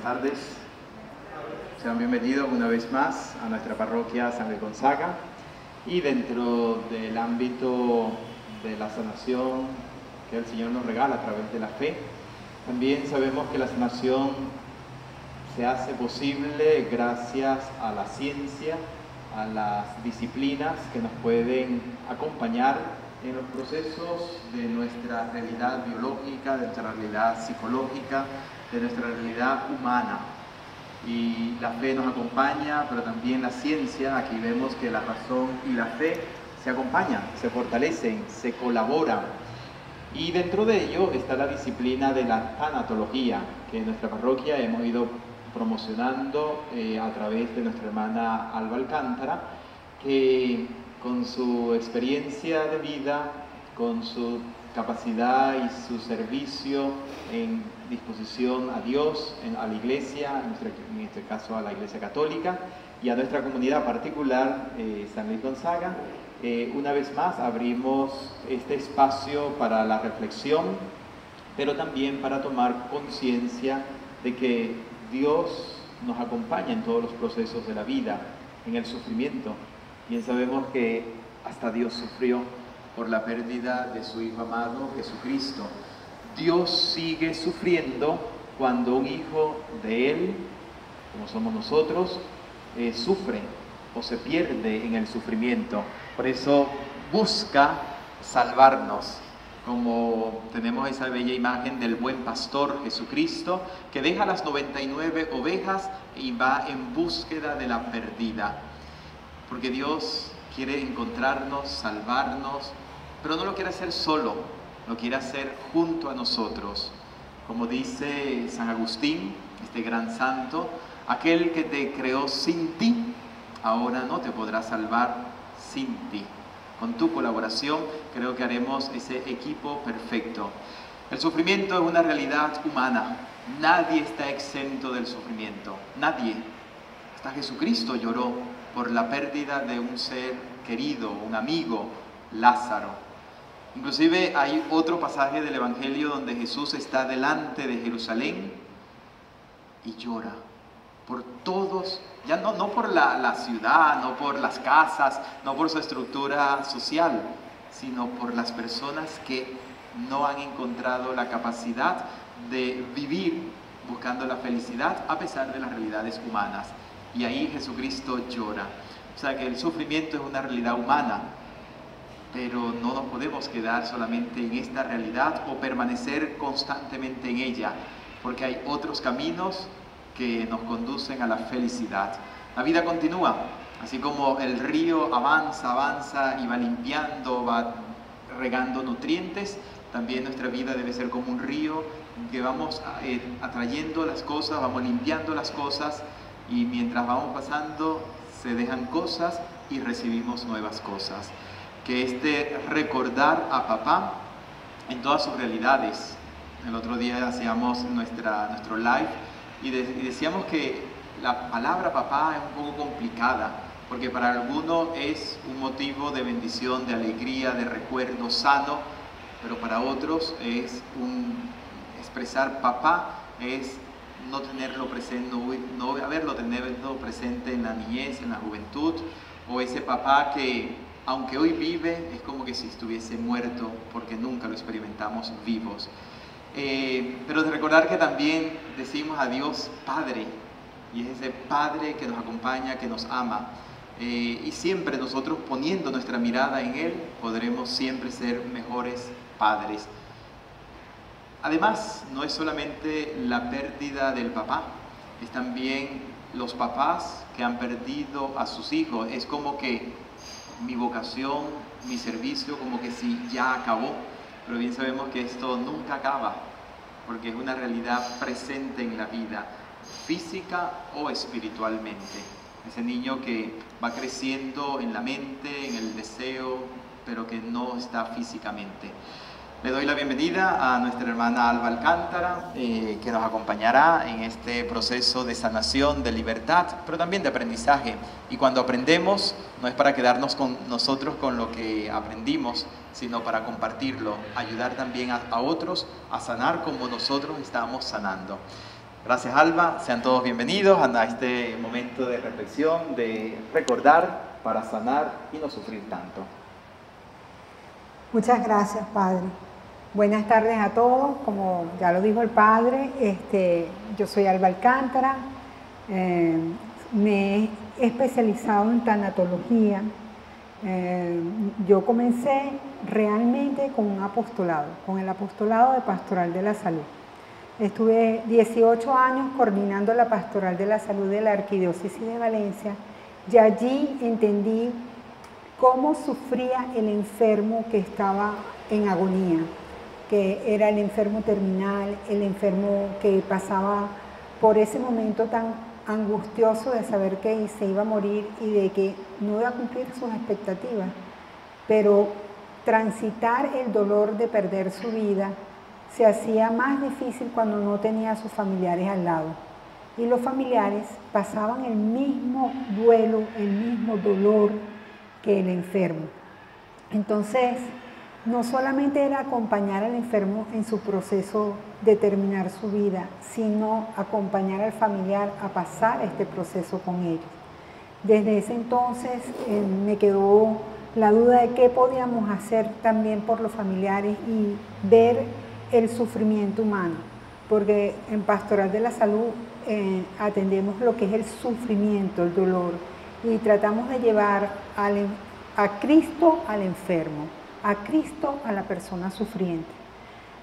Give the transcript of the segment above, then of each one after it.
tardes. Sean bienvenidos una vez más a nuestra parroquia San Luis Gonzaga, y dentro del ámbito de la sanación que el Señor nos regala a través de la fe, también sabemos que la sanación se hace posible gracias a la ciencia, a las disciplinas que nos pueden acompañar en los procesos de nuestra realidad biológica, de nuestra realidad psicológica, de nuestra realidad humana. Y la fe nos acompaña, pero también la ciencia. Aquí vemos que la razón y la fe se acompañan, se fortalecen, se colaboran. Y dentro de ello está la disciplina de la tanatología, que en nuestra parroquia hemos ido promocionando a través de nuestra hermana Alba Alcántara, que con su experiencia de vida, con su capacidad y su servicio en disposición a Dios, a la Iglesia, en este caso a la Iglesia Católica, y a nuestra comunidad particular, San Luis Gonzaga, una vez más abrimos este espacio para la reflexión, pero también para tomar conciencia de que Dios nos acompaña en todos los procesos de la vida, en el sufrimiento. Bien sabemos que hasta Dios sufrió por la pérdida de su Hijo amado, Jesucristo. Dios sigue sufriendo cuando un hijo de Él, como somos nosotros, sufre o se pierde en el sufrimiento. Por eso busca salvarnos, como tenemos esa bella imagen del buen pastor Jesucristo, que deja las 99 ovejas y va en búsqueda de la perdida. Porque Dios quiere encontrarnos, salvarnos, pero no lo quiere hacer solo, lo quiere hacer junto a nosotros. Como dice San Agustín, este gran santo, aquel que te creó sin ti, ahora no te podrá salvar sin ti. Con tu colaboración creo que haremos ese equipo perfecto. El sufrimiento es una realidad humana. Nadie está exento del sufrimiento. Nadie. Hasta Jesucristo lloró por la pérdida de un ser querido, un amigo, Lázaro. Inclusive hay otro pasaje del Evangelio donde Jesús está delante de Jerusalén y llora por todos, ya no por la ciudad, no por las casas, no por su estructura social, sino por las personas que no han encontrado la capacidad de vivir buscando la felicidad a pesar de las realidades humanas. Y ahí Jesucristo llora. O sea que el sufrimiento es una realidad humana, pero no nos podemos quedar solamente en esta realidad o permanecer constantemente en ella, porque hay otros caminos que nos conducen a la felicidad. La vida continúa, así como el río avanza y va limpiando, va regando nutrientes. También nuestra vida debe ser como un río que vamos atrayendo las cosas, vamos limpiando las cosas, y mientras vamos pasando se dejan cosas y recibimos nuevas cosas. Que este recordar a papá en todas sus realidades. El otro día hacíamos nuestro live y decíamos que la palabra papá es un poco complicada, porque para algunos es un motivo de bendición, de alegría, de recuerdo sano, pero para otros es expresar papá es no tenerlo presente, no haberlo tenido presente en la niñez, en la juventud, o ese papá que aunque hoy vive es como que si estuviese muerto porque nunca lo experimentamos vivos. Pero de recordar que también decimos a Dios Padre, y es ese Padre que nos acompaña, que nos ama, y siempre nosotros poniendo nuestra mirada en Él podremos siempre ser mejores padres. Además, no es solamente la pérdida del papá, es también los papás que han perdido a sus hijos. Es como que mi vocación, mi servicio, como que sí, ya acabó. Pero bien sabemos que esto nunca acaba, porque es una realidad presente en la vida, física o espiritualmente. Ese niño que va creciendo en la mente, en el deseo, pero que no está físicamente. Le doy la bienvenida a nuestra hermana Alba Alcántara, que nos acompañará en este proceso de sanación, de libertad, pero también de aprendizaje. Y cuando aprendemos, no es para quedarnos con nosotros con lo que aprendimos, sino para compartirlo, ayudar también a otros a sanar como nosotros estamos sanando. Gracias, Alba. Sean todos bienvenidos a este momento de reflexión, de recordar para sanar y no sufrir tanto. Muchas gracias, Padre. Buenas tardes a todos. Como ya lo dijo el Padre, yo soy Alba Alcántara. Me he especializado en tanatología. Yo comencé realmente con un apostolado, con el apostolado de Pastoral de la Salud. Estuve 18 años coordinando la Pastoral de la Salud de la Arquidiócesis de Valencia y allí entendí cómo sufría el enfermo que estaba en agonía, que era el enfermo terminal, el enfermo que pasaba por ese momento tan angustioso de saber que se iba a morir y de que no iba a cumplir sus expectativas, pero transitar el dolor de perder su vida se hacía más difícil cuando no tenía a sus familiares al lado. Y los familiares pasaban el mismo duelo, el mismo dolor que el enfermo. Entonces, no solamente era acompañar al enfermo en su proceso de terminar su vida, sino acompañar al familiar a pasar este proceso con ellos. Desde ese entonces me quedó la duda de qué podíamos hacer también por los familiares y ver el sufrimiento humano, porque en Pastoral de la Salud atendemos lo que es el sufrimiento, el dolor, y tratamos de llevar a Cristo al enfermo, a Cristo a la persona sufriente.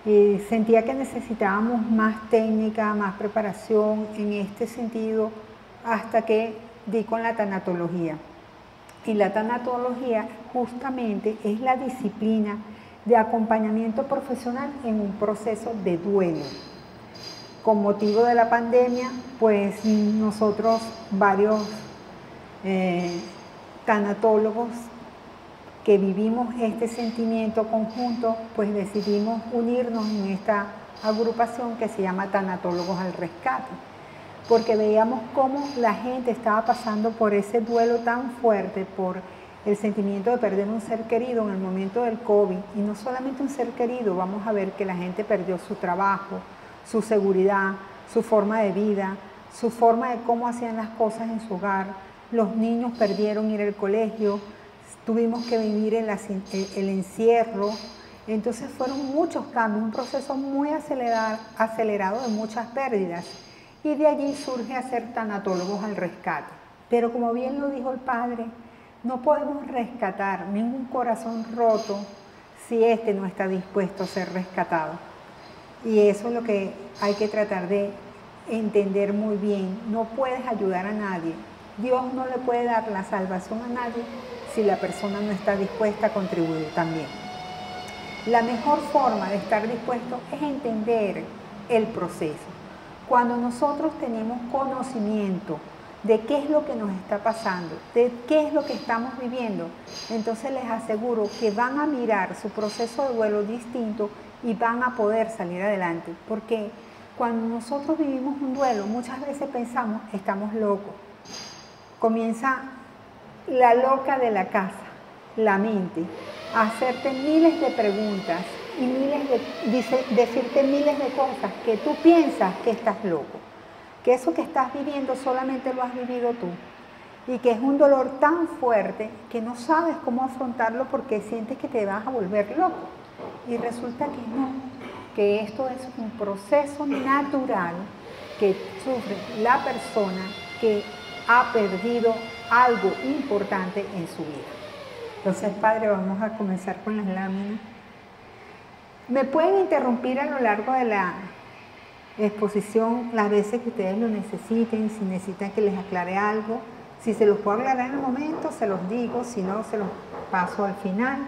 Y sentía que necesitábamos más técnica, más preparación en este sentido, hasta que di con la tanatología. Y la tanatología justamente es la disciplina de acompañamiento profesional en un proceso de duelo. Con motivo de la pandemia, pues nosotros, varios tanatólogos que vivimos este sentimiento conjunto, pues decidimos unirnos en esta agrupación que se llama Tanatólogos al Rescate, porque veíamos cómo la gente estaba pasando por ese duelo tan fuerte, por el sentimiento de perder un ser querido en el momento del COVID, y no solamente un ser querido, vamos a ver que la gente perdió su trabajo, su seguridad, su forma de vida, su forma de cómo hacían las cosas en su hogar. Los niños perdieron ir al colegio, tuvimos que vivir el encierro. Entonces fueron muchos cambios, un proceso muy acelerado de muchas pérdidas, y de allí surge hacer Tanatólogos al Rescate. Pero como bien lo dijo el Padre, no podemos rescatar ningún corazón roto si éste no está dispuesto a ser rescatado. Y eso es lo que hay que tratar de entender muy bien. No puedes ayudar a nadie. Dios no le puede dar la salvación a nadie si la persona no está dispuesta a contribuir también. La mejor forma de estar dispuesto es entender el proceso. Cuando nosotros tenemos conocimiento de qué es lo que nos está pasando, de qué es lo que estamos viviendo, entonces les aseguro que van a mirar su proceso de duelo distinto y van a poder salir adelante. Porque cuando nosotros vivimos un duelo, muchas veces pensamos, estamos locos. Comienza la loca de la casa, la mente, a hacerte miles de preguntas y decirte miles de cosas que tú piensas que estás loco, que eso que estás viviendo solamente lo has vivido tú y que es un dolor tan fuerte que no sabes cómo afrontarlo porque sientes que te vas a volver loco. Y resulta que no, que esto es un proceso natural que sufre la persona que ha perdido algo importante en su vida. Entonces, Padre, vamos a comenzar con las láminas. Me pueden interrumpir a lo largo de la exposición las veces que ustedes lo necesiten, si necesitan que les aclare algo. Si se los puedo aclarar en el momento, se los digo, si no, se los paso al final,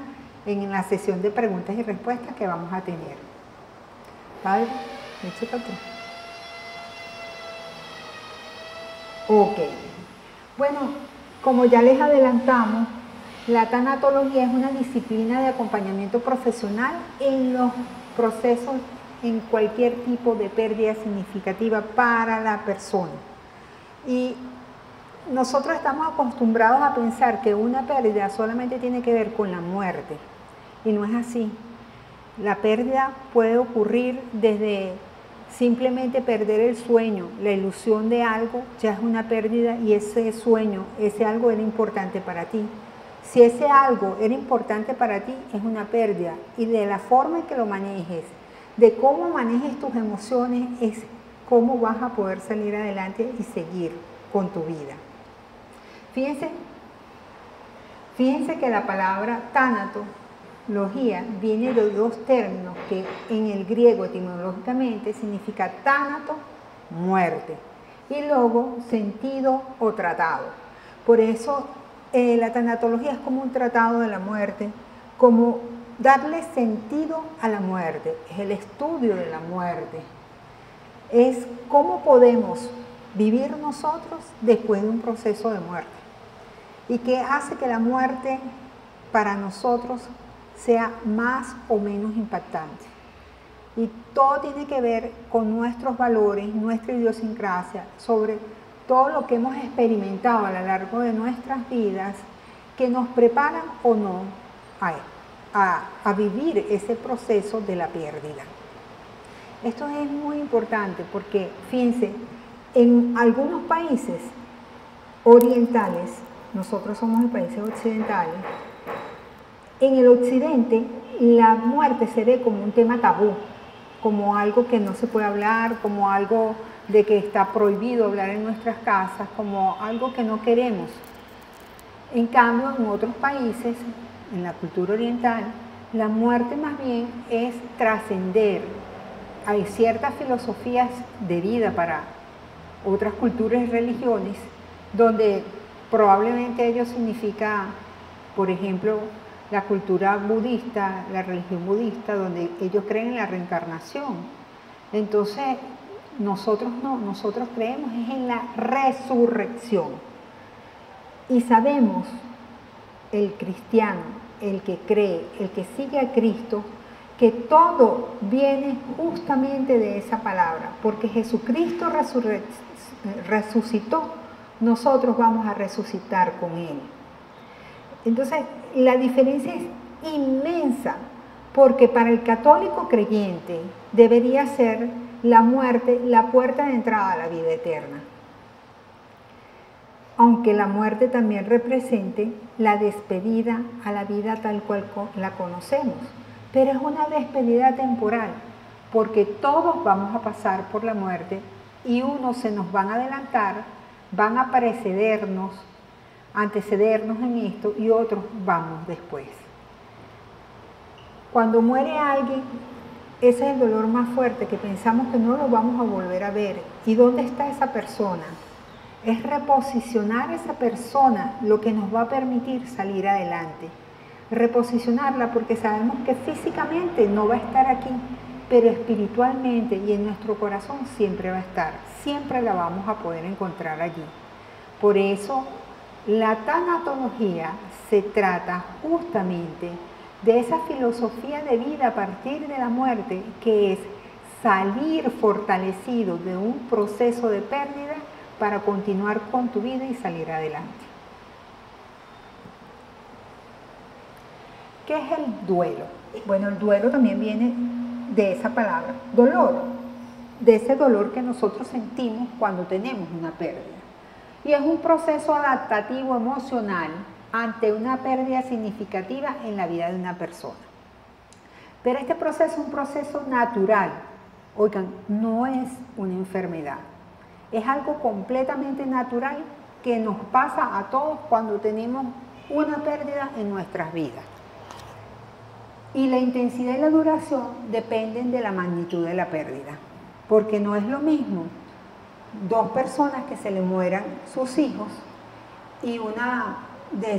en la sesión de preguntas y respuestas que vamos a tener. ¿Padre? ¿Me checa tú? Ok. Bueno, como ya les adelantamos, la tanatología es una disciplina de acompañamiento profesional en los procesos, en cualquier tipo de pérdida significativa para la persona. Y nosotros estamos acostumbrados a pensar que una pérdida solamente tiene que ver con la muerte, y no es así. La pérdida puede ocurrir desde Simplemente perder el sueño, la ilusión de algo, ya es una pérdida y ese sueño, ese algo era importante para ti. Si ese algo era importante para ti, es una pérdida. Y de la forma en que lo manejes, de cómo manejes tus emociones, es cómo vas a poder salir adelante y seguir con tu vida. Fíjense que la palabra tanatología viene de dos términos que en el griego etimológicamente significa tánato, muerte, y logo, sentido o tratado. Por eso la tanatología es como un tratado de la muerte, como darle sentido a la muerte, es el estudio de la muerte, es cómo podemos vivir nosotros después de un proceso de muerte y qué hace que la muerte para nosotros sea más o menos impactante. Y todo tiene que ver con nuestros valores, nuestra idiosincrasia, sobre todo lo que hemos experimentado a lo largo de nuestras vidas que nos preparan o no a vivir ese proceso de la pérdida. Esto es muy importante porque, fíjense, en algunos países orientales, nosotros somos de países occidentales, en el occidente la muerte se ve como un tema tabú, como algo que no se puede hablar, como algo de que está prohibido hablar en nuestras casas, como algo que no queremos. En cambio, en otros países, en la cultura oriental, la muerte más bien es trascender. Hay ciertas filosofías de vida para otras culturas y religiones donde probablemente ello significa, por ejemplo, la cultura budista, la religión budista, donde ellos creen en la reencarnación. Entonces, nosotros no, nosotros creemos es en la resurrección. Y sabemos, el cristiano, el que cree, el que sigue a Cristo, que todo viene justamente de esa palabra, porque Jesucristo resucitó, nosotros vamos a resucitar con Él. Entonces, la diferencia es inmensa, porque para el católico creyente debería ser la muerte la puerta de entrada a la vida eterna. Aunque la muerte también represente la despedida a la vida tal cual la conocemos, pero es una despedida temporal, porque todos vamos a pasar por la muerte y unos se nos van a adelantar, van a antecedernos en esto y otros vamos después. Cuando muere alguien, ese es el dolor más fuerte, que pensamos que no lo vamos a volver a ver. ¿Y dónde está esa persona? Es reposicionar a esa persona lo que nos va a permitir salir adelante. Reposicionarla porque sabemos que físicamente no va a estar aquí, pero espiritualmente y en nuestro corazón siempre va a estar. Siempre la vamos a poder encontrar allí. Por eso, la tanatología se trata justamente de esa filosofía de vida a partir de la muerte, que es salir fortalecido de un proceso de pérdida para continuar con tu vida y salir adelante. ¿Qué es el duelo? Bueno, el duelo también viene de esa palabra, dolor, de ese dolor que nosotros sentimos cuando tenemos una pérdida. Y es un proceso adaptativo emocional ante una pérdida significativa en la vida de una persona. Pero este proceso es un proceso natural. Oigan, no es una enfermedad. Es algo completamente natural que nos pasa a todos cuando tenemos una pérdida en nuestras vidas. Y la intensidad y la duración dependen de la magnitud de la pérdida. Porque no es lo mismo dos personas que se le mueran sus hijos y una de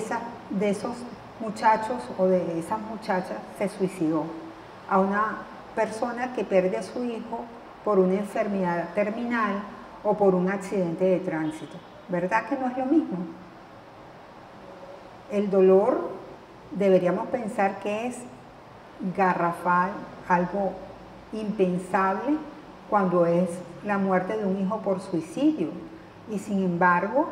esos muchachos o de esas muchachas se suicidó, a una persona que pierde a su hijo por una enfermedad terminal o por un accidente de tránsito. ¿Verdad que no es lo mismo? El dolor deberíamos pensar que es garrafal, algo impensable cuando es la muerte de un hijo por suicidio. Y sin embargo,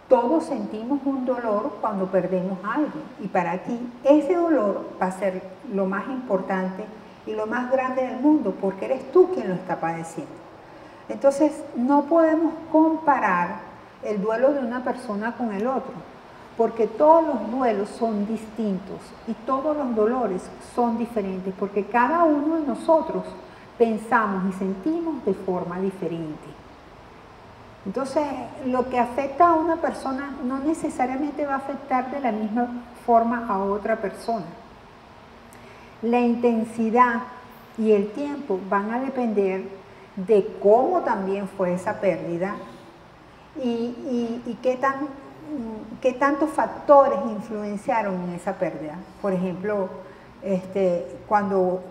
todos sentimos un dolor cuando perdemos algo. Y para ti, ese dolor va a ser lo más importante y lo más grande del mundo, porque eres tú quien lo está padeciendo. Entonces, no podemos comparar el duelo de una persona con el otro, porque todos los duelos son distintos y todos los dolores son diferentes, porque cada uno de nosotros pensamos y sentimos de forma diferente. Entonces, lo que afecta a una persona no necesariamente va a afectar de la misma forma a otra persona. La intensidad y el tiempo van a depender de cómo también fue esa pérdida y qué tantos factores influenciaron en esa pérdida. Por ejemplo, cuando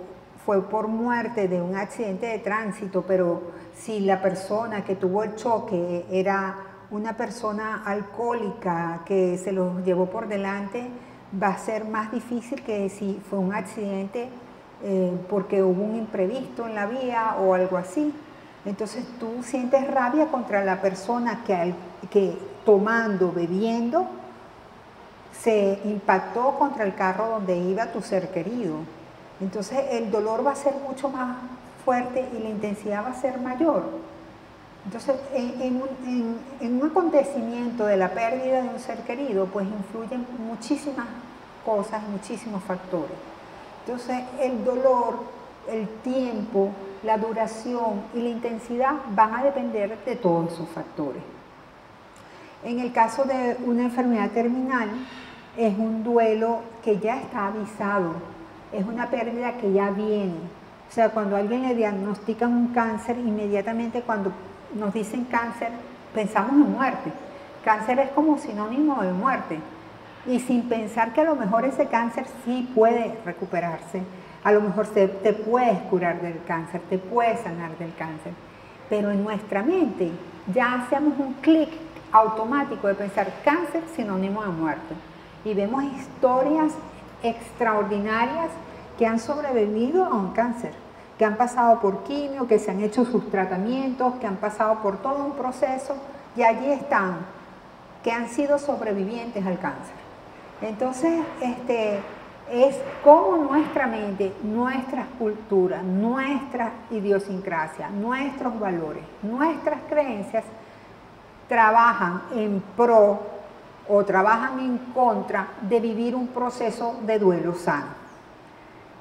fue por muerte de un accidente de tránsito, pero si la persona que tuvo el choque era una persona alcohólica que se los llevó por delante, va a ser más difícil que si fue un accidente porque hubo un imprevisto en la vía o algo así. Entonces tú sientes rabia contra la persona que tomando, bebiendo, se impactó contra el carro donde iba tu ser querido. Entonces el dolor va a ser mucho más fuerte y la intensidad va a ser mayor. Entonces en un acontecimiento de la pérdida de un ser querido, pues influyen muchísimas cosas, muchísimos factores. Entonces el dolor, el tiempo, la duración y la intensidad van a depender de todos esos factores. En el caso de una enfermedad terminal, es un duelo que ya está avisado, es una pérdida que ya viene. O sea, cuando a alguien le diagnostican un cáncer, inmediatamente cuando nos dicen cáncer, pensamos en muerte. Cáncer es como sinónimo de muerte. Y sin pensar que a lo mejor ese cáncer sí puede recuperarse, a lo mejor te puedes curar del cáncer, te puedes sanar del cáncer. Pero en nuestra mente ya hacemos un clic automático de pensar cáncer sinónimo de muerte. Y vemos historias extraordinarias que han sobrevivido a un cáncer, que han pasado por quimio, que se han hecho sus tratamientos, que han pasado por todo un proceso y allí están, que han sido sobrevivientes al cáncer. Entonces, es como nuestra mente, nuestras culturas, nuestra idiosincrasia, nuestros valores, nuestras creencias trabajan en pro o trabajan en contra de vivir un proceso de duelo sano.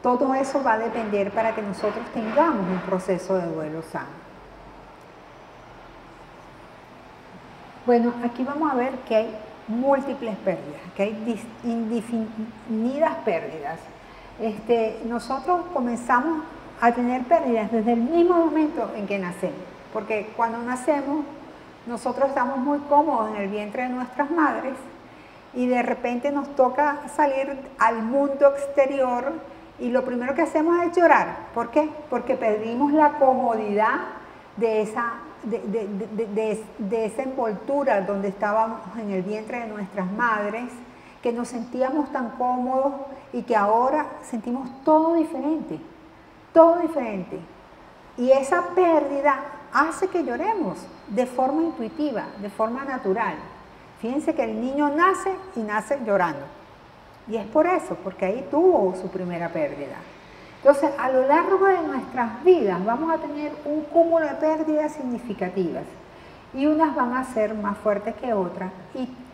Todo eso va a depender para que nosotros tengamos un proceso de duelo sano. Bueno, aquí vamos a ver que hay múltiples pérdidas, que hay indefinidas pérdidas. Nosotros comenzamos a tener pérdidas desde el mismo momento en que nacemos, porque cuando nacemos nosotros estamos muy cómodos en el vientre de nuestras madres y de repente nos toca salir al mundo exterior y lo primero que hacemos es llorar. ¿Por qué? Porque perdimos la comodidad de esa envoltura donde estábamos en el vientre de nuestras madres, que nos sentíamos tan cómodos y que ahora sentimos todo diferente, todo diferente. Y esa pérdida hace que lloremos de forma intuitiva, de forma natural. Fíjense que el niño nace y nace llorando. Y es por eso, porque ahí tuvo su primera pérdida. Entonces, a lo largo de nuestras vidas vamos a tener un cúmulo de pérdidas significativas. Y unas van a ser más fuertes que otras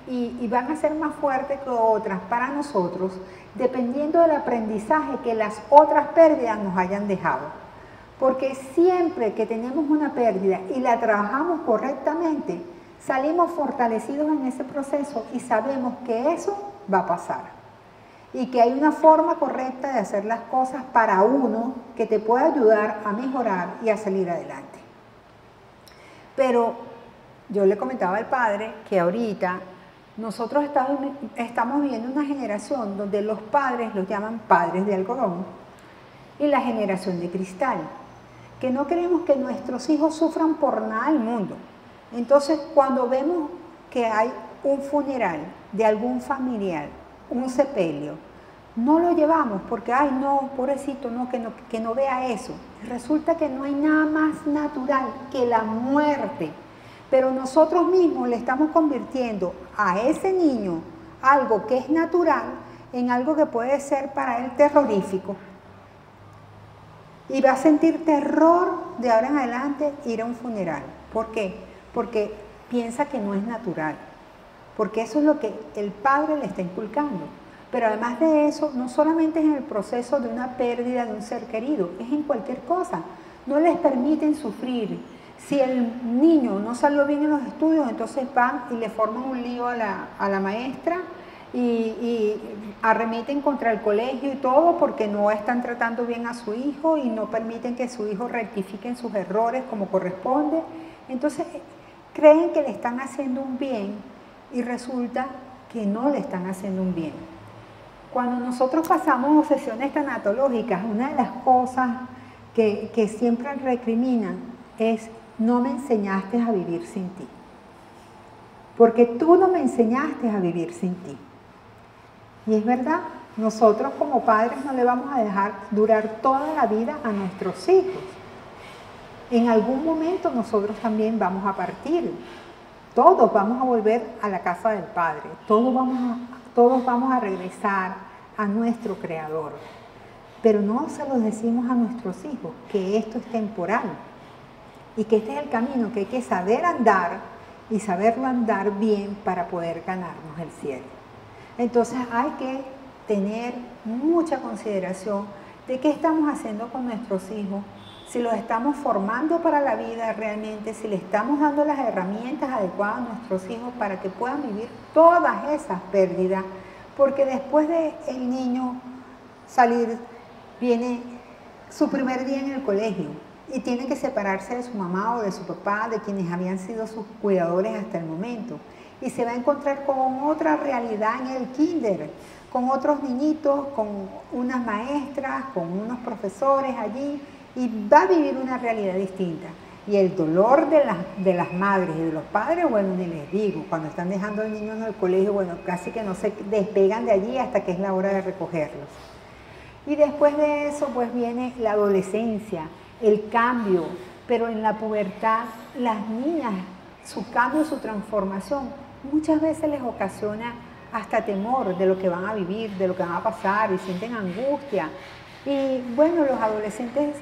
y van a ser más fuertes que otras para nosotros, dependiendo del aprendizaje que las otras pérdidas nos hayan dejado. Porque siempre que tenemos una pérdida y la trabajamos correctamente, salimos fortalecidos en ese proceso y sabemos que eso va a pasar. Y que hay una forma correcta de hacer las cosas para uno que te puede ayudar a mejorar y a salir adelante. Pero yo le comentaba al padre que ahorita nosotros estamos viviendo una generación donde los padres los llaman padres de algodón y la generación de cristal, que no queremos que nuestros hijos sufran por nada del mundo. Entonces, cuando vemos que hay un funeral de algún familiar, un sepelio, no lo llevamos porque, ay no, pobrecito, no, que no vea eso. Resulta que no hay nada más natural que la muerte, pero nosotros mismos le estamos convirtiendo a ese niño algo que es natural en algo que puede ser para él terrorífico. Y va a sentir terror de ahora en adelante ir a un funeral. ¿Por qué? Porque piensa que no es natural. Porque eso es lo que el padre le está inculcando. Pero además de eso, no solamente es en el proceso de una pérdida de un ser querido, es en cualquier cosa. No les permiten sufrir. Si el niño no salió bien en los estudios, entonces van y le forman un lío a la maestra y arremeten contra el colegio y todo porque no están tratando bien a su hijo y no permiten que su hijo rectifique en sus errores como corresponde. Entonces creen que le están haciendo un bien y resulta que no le están haciendo un bien. Cuando nosotros pasamos sesiones tanatológicas, una de las cosas que siempre recriminan es: no me enseñaste a vivir sin ti. Porque tú no me enseñaste a vivir sin ti. Y es verdad, nosotros como padres no le vamos a dejar durar toda la vida a nuestros hijos. En algún momento nosotros también vamos a partir. Todos vamos a volver a la casa del Padre. Todos vamos a regresar a nuestro Creador. Pero no se los decimos a nuestros hijos que esto es temporal y que este es el camino que hay que saber andar y saberlo andar bien para poder ganarnos el cielo. Entonces hay que tener mucha consideración de qué estamos haciendo con nuestros hijos, si los estamos formando para la vida realmente, si le estamos dando las herramientas adecuadas a nuestros hijos para que puedan vivir todas esas pérdidas, porque después de el niño salir, viene su primer día en el colegio y tiene que separarse de su mamá o de su papá, de quienes habían sido sus cuidadores hasta el momento. Y se va a encontrar con otra realidad en el kinder, con otros niñitos, con unas maestras, con unos profesores allí, y va a vivir una realidad distinta. Y el dolor de las madres y de los padres, bueno, ni les digo, cuando están dejando al niño en el colegio, bueno, casi que no se despegan de allí hasta que es la hora de recogerlos. Y después de eso, pues viene la adolescencia, el cambio, pero en la pubertad, las niñas, su cambio, su transformación, muchas veces les ocasiona hasta temor de lo que van a vivir, de lo que van a pasar, y sienten angustia. Y bueno, los adolescentes,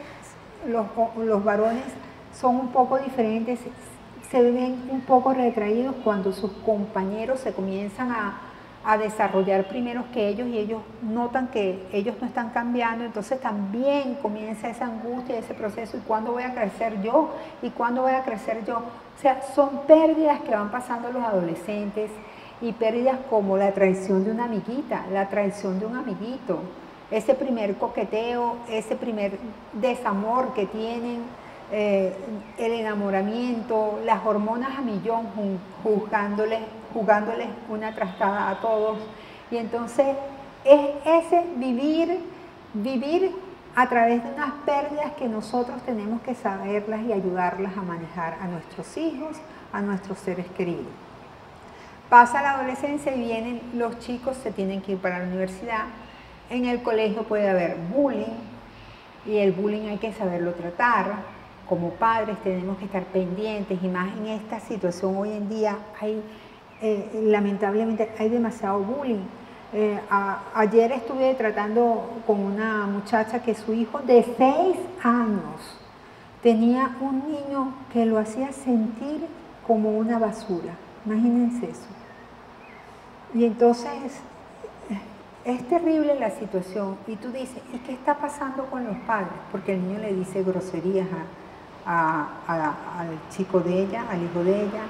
los varones son un poco diferentes, se ven un poco retraídos cuando sus compañeros se comienzan a desarrollar primero que ellos y ellos notan que ellos no están cambiando, entonces también comienza esa angustia, ese proceso, ¿y cuándo voy a crecer yo? ¿Y cuándo voy a crecer yo? O sea, son pérdidas que van pasando los adolescentes y pérdidas como la traición de una amiguita, la traición de un amiguito, ese primer coqueteo, ese primer desamor que tienen, el enamoramiento, las hormonas a millón jugándoles una trastada a todos. Y entonces es ese vivir a través de unas pérdidas que nosotros tenemos que saberlas y ayudarlas a manejar a nuestros hijos, a nuestros seres queridos. Pasa la adolescencia y vienen los chicos, se tienen que ir para la universidad. En el colegio puede haber bullying y el bullying hay que saberlo tratar. Como padres tenemos que estar pendientes y más en esta situación hoy en día lamentablemente hay demasiado bullying. Ayer estuve tratando con una muchacha que su hijo de 6 años tenía un niño que lo hacía sentir como una basura. Imagínense eso. Y entonces es terrible la situación y tú dices, ¿y qué está pasando con los padres? Porque el niño le dice groserías al chico de ella, al hijo de ella,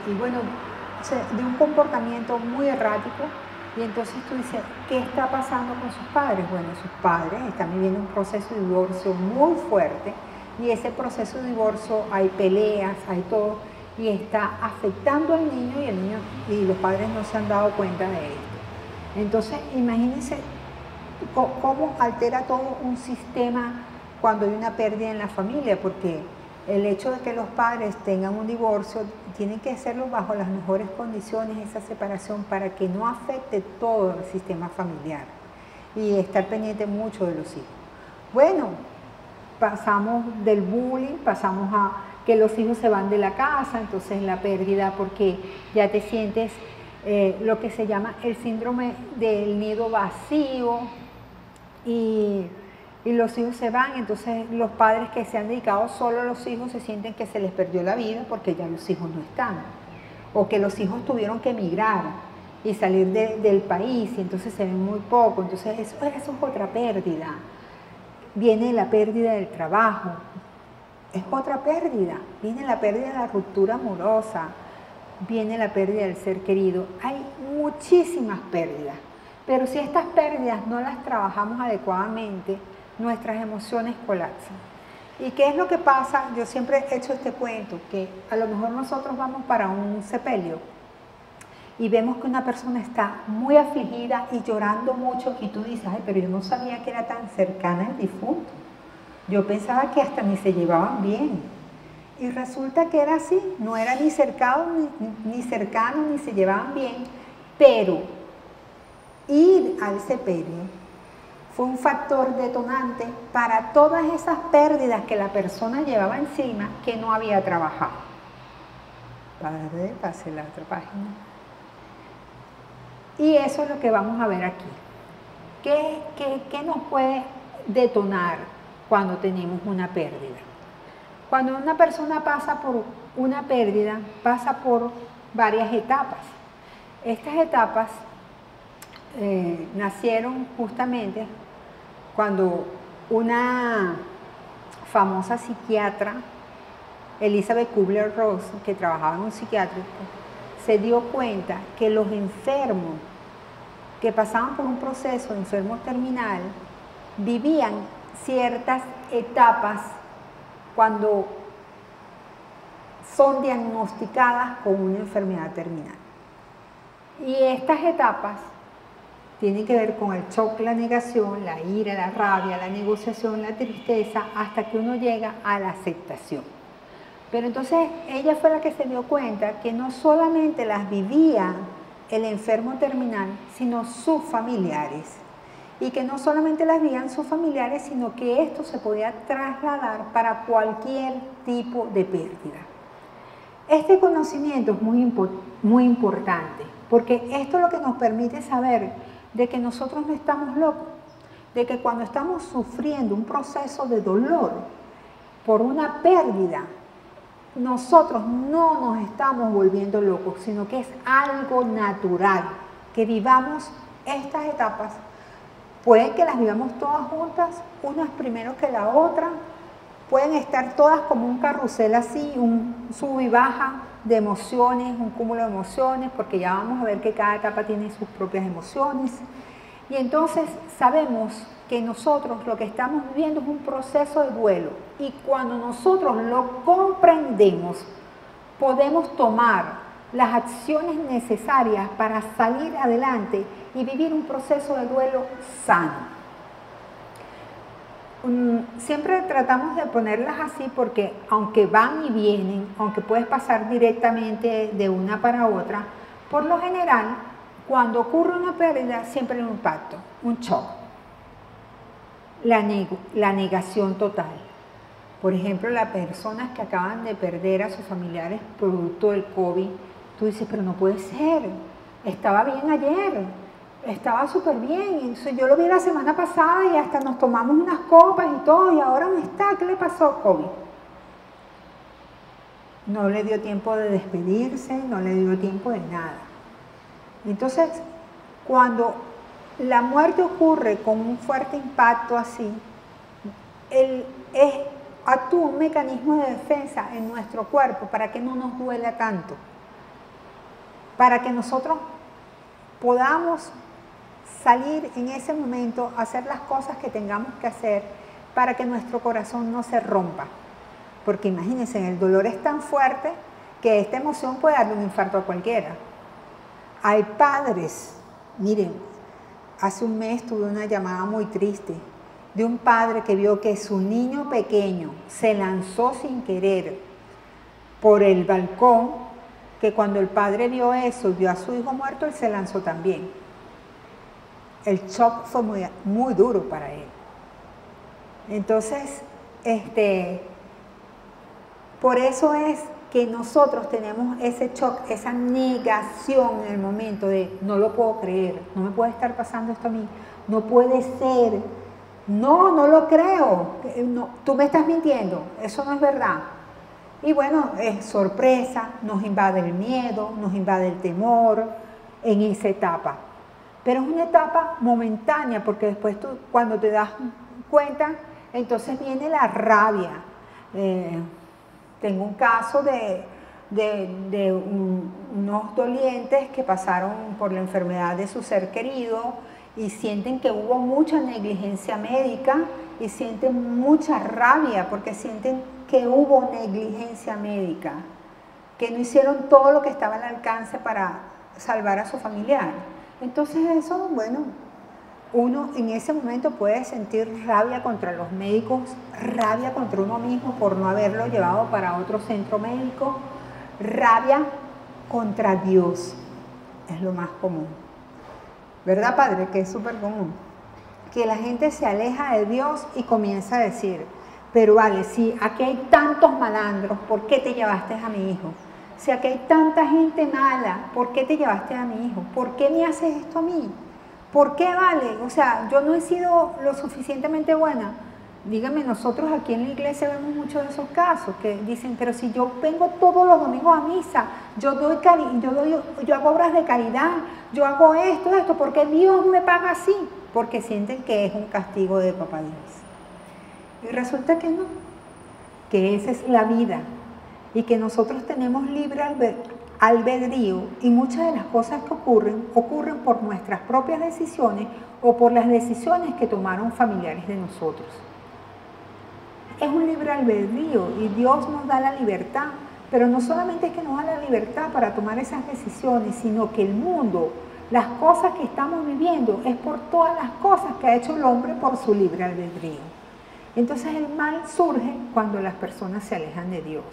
y bueno, o sea, de un comportamiento muy errático. Y entonces tú dices, ¿qué está pasando con sus padres? Bueno, sus padres están viviendo un proceso de divorcio muy fuerte y ese proceso de divorcio hay peleas, hay todo, y está afectando al niño y los padres no se han dado cuenta de esto. Entonces, imagínense cómo altera todo un sistema cuando hay una pérdida en la familia, porque el hecho de que los padres tengan un divorcio, tienen que hacerlo bajo las mejores condiciones, esa separación, para que no afecte todo el sistema familiar y estar pendiente mucho de los hijos. Bueno, pasamos del bullying, pasamos a que los hijos se van de la casa, entonces la pérdida porque ya te sientes lo que se llama el síndrome del nido vacío y y los hijos se van, entonces los padres que se han dedicado solo a los hijos se sienten que se les perdió la vida porque ya los hijos no están, o que los hijos tuvieron que emigrar y salir del país y entonces se ven muy poco, entonces eso es otra pérdida. Viene la pérdida del trabajo, es otra pérdida, viene la pérdida de la ruptura amorosa, viene la pérdida del ser querido, hay muchísimas pérdidas, pero si estas pérdidas no las trabajamos adecuadamente, nuestras emociones colapsan. ¿Y qué es lo que pasa? Yo siempre he hecho este cuento, que a lo mejor nosotros vamos para un sepelio y vemos que una persona está muy afligida y llorando mucho y tú dices, ay, pero yo no sabía que era tan cercana al difunto. Yo pensaba que hasta ni se llevaban bien. Y resulta que era así, no era ni cercano, ni se llevaban bien, pero ir al sepelio fue un factor detonante para todas esas pérdidas que la persona llevaba encima que no había trabajado. Pase la otra página. Y eso es lo que vamos a ver aquí. ¿Qué nos puede detonar cuando tenemos una pérdida? Cuando una persona pasa por una pérdida, pasa por varias etapas. Estas etapas nacieron justamente cuando una famosa psiquiatra, Elizabeth Kubler-Ross, que trabajaba en un psiquiátrico, se dio cuenta que los enfermos que pasaban por un proceso de enfermo terminal vivían ciertas etapas cuando son diagnosticadas con una enfermedad terminal. Y estas etapas tienen que ver con el shock, la negación, la ira, la rabia, la negociación, la tristeza, hasta que uno llega a la aceptación. Pero entonces ella fue la que se dio cuenta que no solamente las vivía el enfermo terminal, sino sus familiares. Y que no solamente las vivían sus familiares, sino que esto se podía trasladar para cualquier tipo de pérdida. Este conocimiento es muy importante, porque esto es lo que nos permite saber de que nosotros no estamos locos, de que cuando estamos sufriendo un proceso de dolor por una pérdida, nosotros no nos estamos volviendo locos, sino que es algo natural, que vivamos estas etapas. Puede que las vivamos todas juntas, unas primero que la otra, pueden estar todas como un carrusel así, un sub y baja de emociones, un cúmulo de emociones, porque ya vamos a ver que cada etapa tiene sus propias emociones. Y entonces sabemos que nosotros lo que estamos viviendo es un proceso de duelo, y cuando nosotros lo comprendemos, podemos tomar las acciones necesarias para salir adelante y vivir un proceso de duelo sano. Siempre tratamos de ponerlas así porque aunque van y vienen, aunque puedes pasar directamente de una para otra, por lo general, cuando ocurre una pérdida, siempre hay un impacto, un shock. La negación total. Por ejemplo, las personas que acaban de perder a sus familiares producto del COVID, tú dices, pero no puede ser, estaba bien ayer, estaba súper bien, entonces yo lo vi la semana pasada y hasta nos tomamos unas copas y todo, y ahora no está, ¿qué le pasó? COVID. No le dio tiempo de despedirse, no le dio tiempo de nada. Entonces, cuando la muerte ocurre con un fuerte impacto así, actúa un mecanismo de defensa en nuestro cuerpo para que no nos duela tanto, para que nosotros podamos salir en ese momento, hacer las cosas que tengamos que hacer para que nuestro corazón no se rompa. Porque imagínense, el dolor es tan fuerte que esta emoción puede darle un infarto a cualquiera. Hay padres, miren, hace un mes tuve una llamada muy triste de un padre que vio que su niño pequeño se lanzó sin querer por el balcón, que cuando el padre vio eso, vio a su hijo muerto, él se lanzó también. El shock fue muy duro para él. Entonces, por eso es que nosotros tenemos ese shock, esa negación en el momento de no lo puedo creer, no me puede estar pasando esto a mí, no puede ser. No, no lo creo, no, tú me estás mintiendo, eso no es verdad. Y bueno, es sorpresa, nos invade el miedo, nos invade el temor en esa etapa. Pero es una etapa momentánea, porque después tú, cuando te das cuenta, entonces viene la rabia. Tengo un caso de unos dolientes que pasaron por la enfermedad de su ser querido y sienten que hubo mucha negligencia médica y sienten mucha rabia porque sienten que hubo negligencia médica, que no hicieron todo lo que estaba al alcance para salvar a su familiar. Entonces eso, bueno, uno en ese momento puede sentir rabia contra los médicos, rabia contra uno mismo por no haberlo llevado para otro centro médico, rabia contra Dios, es lo más común. ¿Verdad, Padre? Que es súper común. Que la gente se aleja de Dios y comienza a decir, pero vale, si aquí hay tantos malandros, ¿por qué te llevaste a mi hijo? Si aquí hay tanta gente mala, ¿por qué te llevaste a mi hijo? ¿Por qué me haces esto a mí? ¿Por qué vale? O sea, yo no he sido lo suficientemente buena. Dígame, nosotros aquí en la iglesia vemos muchos de esos casos que dicen, pero si yo vengo todos los domingos a misa, yo hago obras de caridad, yo hago esto, ¿por qué Dios me paga así? Porque sienten que es un castigo de Papá Dios. Y resulta que no, que esa es la vida y que nosotros tenemos libre albedrío y muchas de las cosas que ocurren por nuestras propias decisiones o por las decisiones que tomaron familiares de nosotros. Es un libre albedrío y Dios nos da la libertad, pero no solamente es que nos da la libertad para tomar esas decisiones, sino que el mundo, las cosas que estamos viviendo, es por todas las cosas que ha hecho el hombre por su libre albedrío. Entonces el mal surge cuando las personas se alejan de Dios.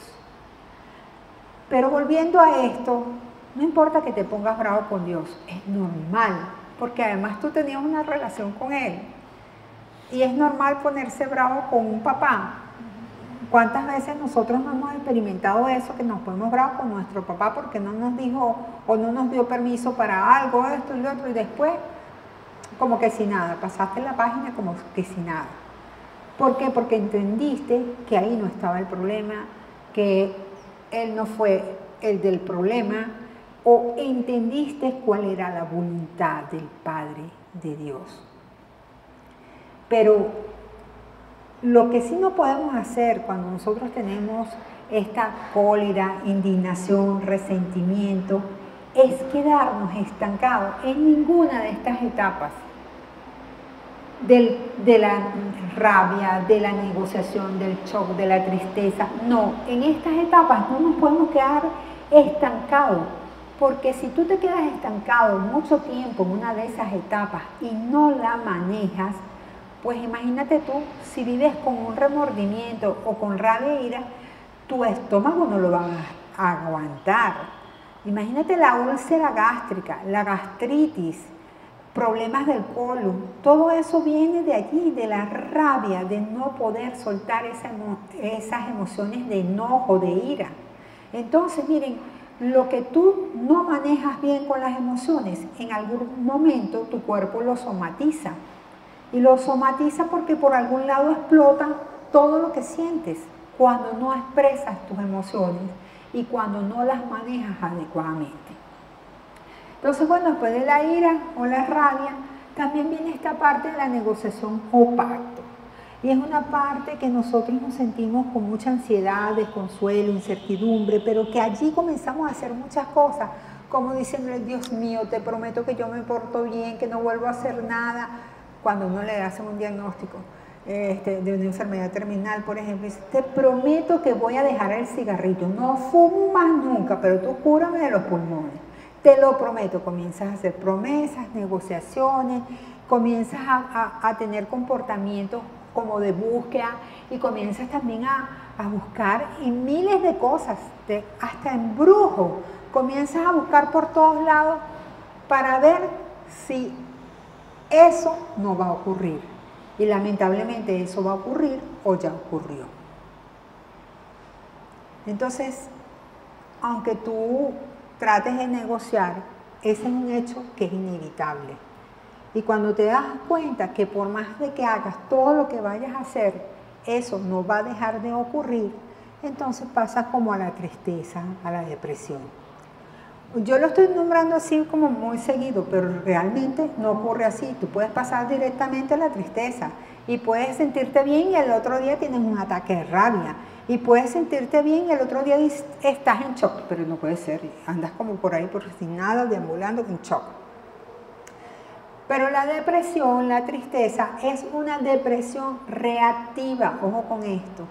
Pero volviendo a esto, no importa que te pongas bravo con Dios, es normal, porque además tú tenías una relación con Él. Y es normal ponerse bravo con un papá. ¿Cuántas veces nosotros no hemos experimentado eso, que nos ponemos bravos con nuestro papá porque no nos dijo o no nos dio permiso para algo, esto y lo otro, y después como que sin nada, pasaste la página como que sin nada? ¿Por qué? Porque entendiste que ahí no estaba el problema, que Él no fue el del problema, o entendiste cuál era la voluntad del Padre de Dios. Pero lo que sí no podemos hacer cuando nosotros tenemos esta cólera, indignación, resentimiento, es quedarnos estancados en ninguna de estas etapas de la rabia, de la negociación, del shock, de la tristeza. No, en estas etapas no nos podemos quedar estancados, porque si tú te quedas estancado mucho tiempo en una de esas etapas y no la manejas, pues imagínate tú, si vives con un remordimiento o con rabia e ira, tu estómago no lo va a aguantar. Imagínate la úlcera gástrica, la gastritis, problemas del colon, todo eso viene de allí, de la rabia, de no poder soltar esas emociones de enojo, de ira. Entonces, miren, lo que tú no manejas bien con las emociones, en algún momento tu cuerpo lo somatiza. Y lo somatiza porque por algún lado explota todo lo que sientes cuando no expresas tus emociones y cuando no las manejas adecuadamente. Entonces, bueno, después de la ira o la rabia, también viene esta parte de la negociación o pacto. Y es una parte que nosotros nos sentimos con mucha ansiedad, desconsuelo, incertidumbre, pero que allí comenzamos a hacer muchas cosas, como diciendo, Dios mío, te prometo que yo me porto bien, que no vuelvo a hacer nada. Cuando uno le hacen un diagnóstico de una enfermedad terminal, por ejemplo, dice, te prometo que voy a dejar el cigarrillo, no fumo más nunca, pero tú cúrame de los pulmones, te lo prometo. Comienzas a hacer promesas, negociaciones, comienzas a tener comportamientos como de búsqueda y comienzas también a buscar en miles de cosas, hasta en brujos, comienzas a buscar por todos lados para ver si eso no va a ocurrir. Y lamentablemente eso va a ocurrir o ya ocurrió. Entonces, aunque tú trates de negociar, ese es un hecho que es inevitable. Y cuando te das cuenta que por más de que hagas todo lo que vayas a hacer, eso no va a dejar de ocurrir, entonces pasas como a la tristeza, a la depresión. Yo lo estoy nombrando así como muy seguido, pero realmente no ocurre así. Tú puedes pasar directamente a la tristeza y puedes sentirte bien y el otro día tienes un ataque de rabia. Y puedes sentirte bien y el otro día estás en shock, pero no puede ser. Andas como por ahí, por sin nada, deambulando en shock. Pero la depresión, la tristeza, es una depresión reactiva. Ojo con esto.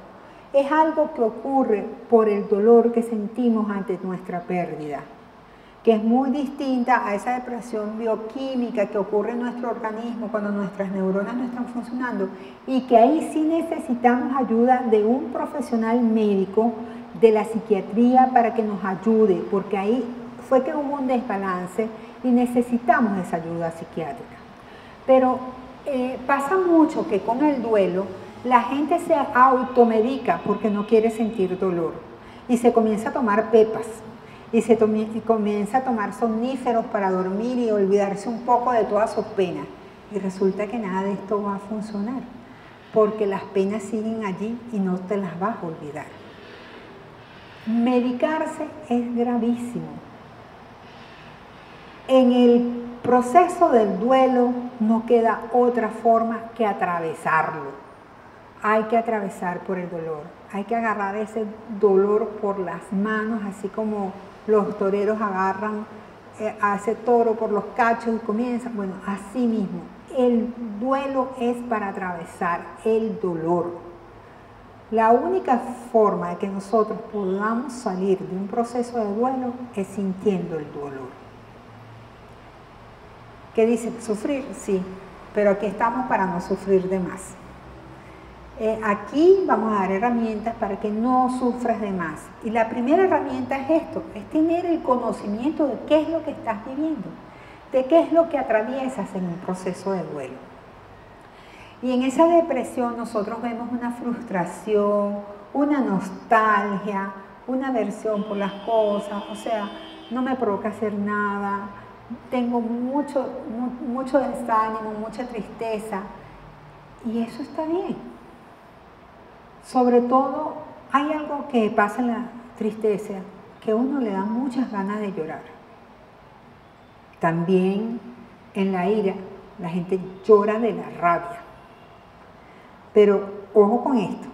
Es algo que ocurre por el dolor que sentimos ante nuestra pérdida, que es muy distinta a esa depresión bioquímica que ocurre en nuestro organismo cuando nuestras neuronas no están funcionando y que ahí sí necesitamos ayuda de un profesional médico de la psiquiatría para que nos ayude, porque ahí fue que hubo un desbalance y necesitamos esa ayuda psiquiátrica. Pero pasa mucho que con el duelo la gente se automedica porque no quiere sentir dolor y se comienza a tomar pepas. Y comienza a tomar somníferos para dormir y olvidarse un poco de todas sus penas. Y resulta que nada de esto va a funcionar, porque las penas siguen allí y no te las vas a olvidar. Medicarse es gravísimo. En el proceso del duelo no queda otra forma que atravesarlo. Hay que atravesar por el dolor. Hay que agarrar ese dolor por las manos, así como los toreros agarran a ese toro por los cachos y comienzan. Bueno, así mismo, el duelo es para atravesar el dolor. La única forma de que nosotros podamos salir de un proceso de duelo es sintiendo el dolor. ¿Qué dicen? ¿Sufrir? Sí, pero aquí estamos para no sufrir de más. Aquí vamos a dar herramientas para que no sufras de más. Y la primera herramienta es esto, es tener el conocimiento de qué es lo que estás viviendo, de qué es lo que atraviesas en un proceso de duelo. Y en esa depresión nosotros vemos una frustración, una nostalgia, una aversión por las cosas, o sea, no me provoca hacer nada, tengo mucho desánimo, mucha tristeza, y eso está bien. Sobre todo, hay algo que pasa en la tristeza, que a uno le da muchas ganas de llorar. También en la ira, la gente llora de la rabia. Pero ojo con esto,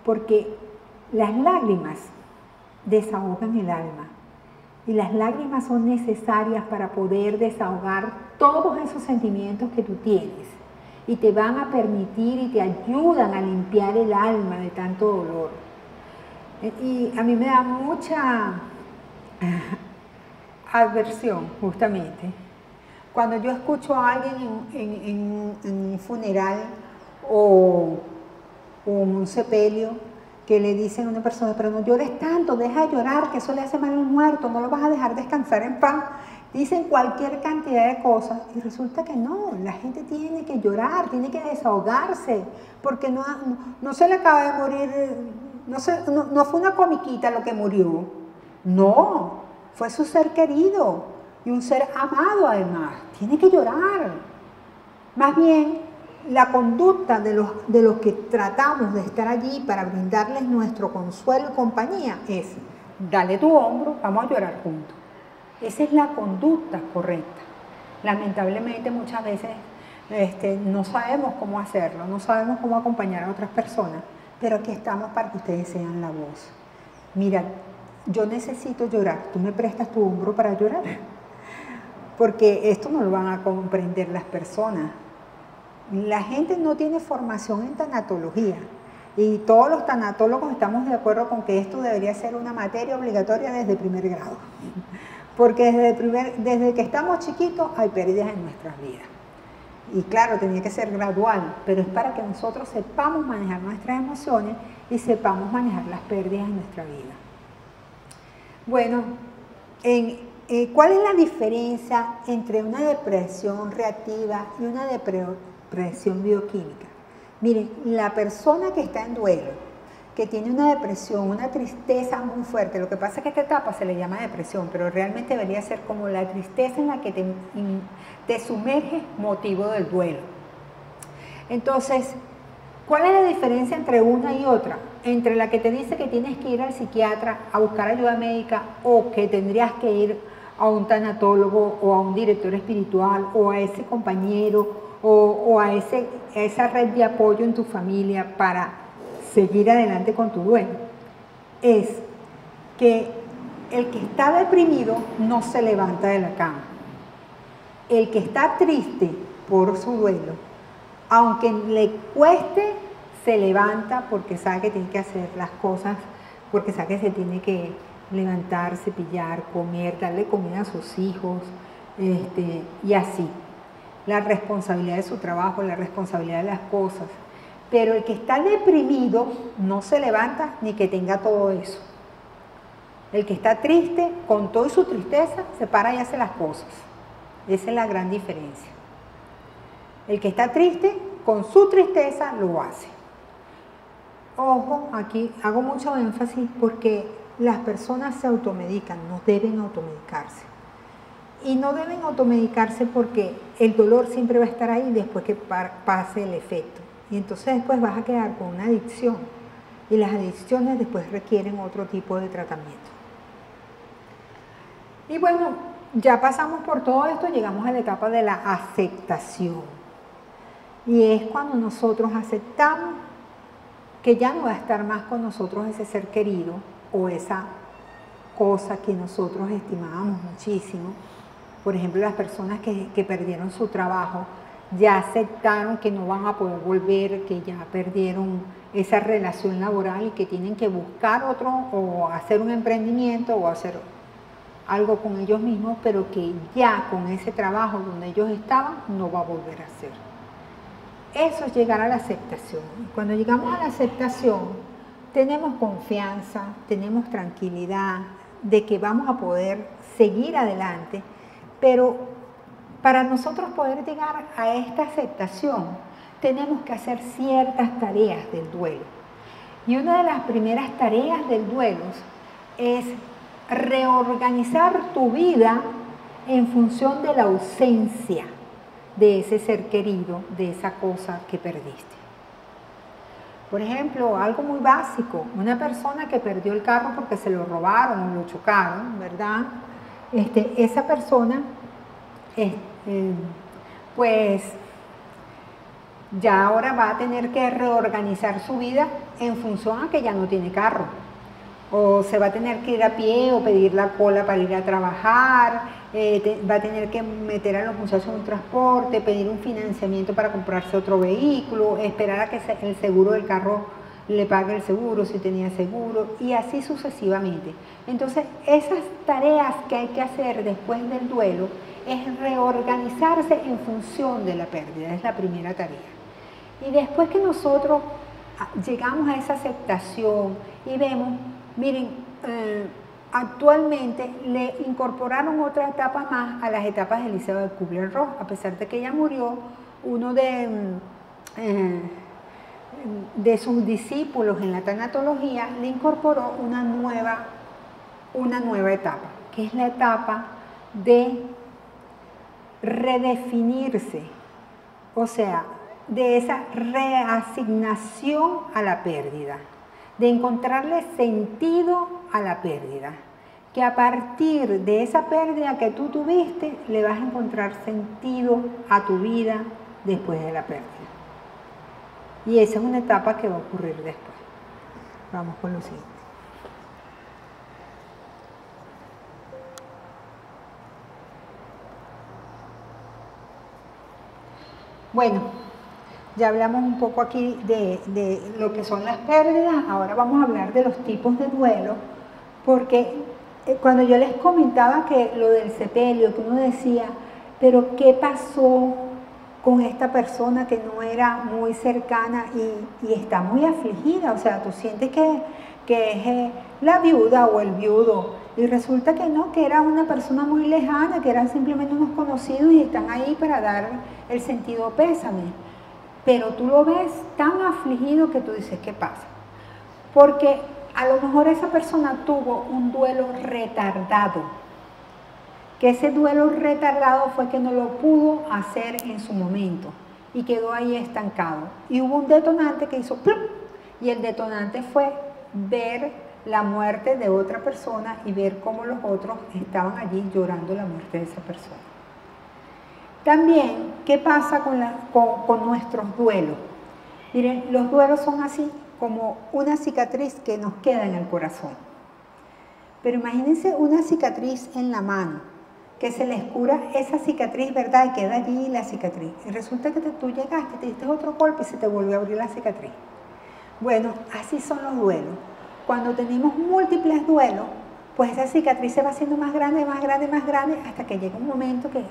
porque las lágrimas desahogan el alma. Y las lágrimas son necesarias para poder desahogar todos esos sentimientos que tú tienes. Y te van a permitir y te ayudan a limpiar el alma de tanto dolor. Y a mí me da mucha aversión, justamente, cuando yo escucho a alguien en un funeral o un sepelio que le dicen a una persona, pero no llores tanto, deja de llorar, que eso le hace mal al muerto, no lo vas a dejar descansar en paz. Dicen cualquier cantidad de cosas y resulta que no, la gente tiene que llorar, tiene que desahogarse, porque no se le acaba de morir, no fue una comiquita lo que murió, no, fue su ser querido y un ser amado además, tiene que llorar. Más bien, la conducta de los que tratamos de estar allí para brindarles nuestro consuelo y compañía es, dale tu hombro, vamos a llorar juntos. Esa es la conducta correcta. Lamentablemente muchas veces no sabemos cómo hacerlo, no sabemos cómo acompañar a otras personas, pero aquí estamos para que ustedes sean la voz. Mira, yo necesito llorar, tú me prestas tu hombro para llorar, porque esto no lo van a comprender las personas. La gente no tiene formación en tanatología y todos los tanatólogos estamos de acuerdo con que esto debería ser una materia obligatoria desde primer grado. Porque desde que estamos chiquitos hay pérdidas en nuestras vidas. Y claro, tenía que ser gradual, pero es para que nosotros sepamos manejar nuestras emociones y sepamos manejar las pérdidas en nuestra vida. Bueno, ¿cuál es la diferencia entre una depresión reactiva y una depresión bioquímica? Miren, la persona que está en duelo que tiene una depresión, una tristeza muy fuerte. Lo que pasa es que esta etapa se le llama depresión, pero realmente debería ser como la tristeza en la que te sumerges motivo del duelo. Entonces, ¿cuál es la diferencia entre una y otra? Entre la que te dice que tienes que ir al psiquiatra a buscar ayuda médica o que tendrías que ir a un tanatólogo o a un director espiritual o a ese compañero o a esa red de apoyo en tu familia para seguir adelante con tu duelo, es que el que está deprimido no se levanta de la cama. El que está triste por su duelo, aunque le cueste, se levanta porque sabe que tiene que hacer las cosas, porque sabe que se tiene que levantar, cepillar, comer, darle comida a sus hijos, y así. La responsabilidad de su trabajo, la responsabilidad de las cosas. Pero el que está deprimido no se levanta ni que tenga todo eso. El que está triste, con toda su tristeza, se para y hace las cosas. Esa es la gran diferencia. El que está triste, con su tristeza, lo hace. Ojo, aquí hago mucho énfasis porque las personas se automedican, no deben automedicarse. Y no deben automedicarse porque el dolor siempre va a estar ahí después que pase el efecto. Y entonces después vas a quedar con una adicción. Y las adicciones después requieren otro tipo de tratamiento. Y bueno, ya pasamos por todo esto, llegamos a la etapa de la aceptación. Y es cuando nosotros aceptamos que ya no va a estar más con nosotros ese ser querido o esa cosa que nosotros estimábamos muchísimo. Por ejemplo, las personas que perdieron su trabajo ya aceptaron que no van a poder volver, que ya perdieron esa relación laboral y que tienen que buscar otro o hacer un emprendimiento o hacer algo con ellos mismos, pero que ya con ese trabajo donde ellos estaban no va a volver a hacer. Eso es llegar a la aceptación. Cuando llegamos a la aceptación, tenemos confianza, tenemos tranquilidad de que vamos a poder seguir adelante, pero para nosotros poder llegar a esta aceptación, tenemos que hacer ciertas tareas del duelo. Y una de las primeras tareas del duelo es reorganizar tu vida en función de la ausencia de ese ser querido, de esa cosa que perdiste. Por ejemplo, algo muy básico, una persona que perdió el carro porque se lo robaron o lo chocaron, ¿verdad? Esa persona, pues ya ahora va a tener que reorganizar su vida en función a que ya no tiene carro. O se va a tener que ir a pie o pedir la cola para ir a trabajar, va a tener que meter a los muchachos en un transporte, pedir un financiamiento para comprarse otro vehículo, esperar a que el seguro del carro le pague el seguro si tenía seguro y así sucesivamente. Entonces, esas tareas que hay que hacer después del duelo es reorganizarse en función de la pérdida, es la primera tarea. Y después que nosotros llegamos a esa aceptación y vemos, miren, actualmente le incorporaron otra etapa más a las etapas del Liceo de Kubler-Ross, a pesar de que ella murió, uno de sus discípulos en la tanatología le incorporó una nueva etapa, que es la etapa de redefinirse, o sea, de esa reasignación a la pérdida, de encontrarle sentido a la pérdida, que a partir de esa pérdida que tú tuviste, le vas a encontrar sentido a tu vida después de la pérdida. Y esa es una etapa que va a ocurrir después. Vamos con lo siguiente. Bueno, ya hablamos un poco aquí de lo que son las pérdidas, ahora vamos a hablar de los tipos de duelo, porque cuando yo les comentaba que lo del sepelio, que uno decía, pero ¿qué pasó con esta persona que no era muy cercana y está muy afligida? O sea, tú sientes que es la viuda o el viudo, y resulta que no, que era una persona muy lejana, que eran simplemente unos conocidos y están ahí para dar el sentido pésame. Pero tú lo ves tan afligido que tú dices, ¿qué pasa? Porque a lo mejor esa persona tuvo un duelo retardado, que ese duelo retardado fue que no lo pudo hacer en su momento y quedó ahí estancado. Y hubo un detonante que hizo ¡plum! Y el detonante fue ver la muerte de otra persona y ver cómo los otros estaban allí llorando la muerte de esa persona. También, ¿qué pasa con nuestros duelos? Miren, los duelos son así como una cicatriz que nos queda en el corazón. Pero imagínense una cicatriz en la mano, que se les cura esa cicatriz, ¿verdad? Y queda allí la cicatriz. Y resulta que tú llegaste, te diste otro golpe y se te volvió a abrir la cicatriz. Bueno, así son los duelos. Cuando tenemos múltiples duelos, pues esa cicatriz se va haciendo más grande, más grande, más grande, hasta que llega un momento que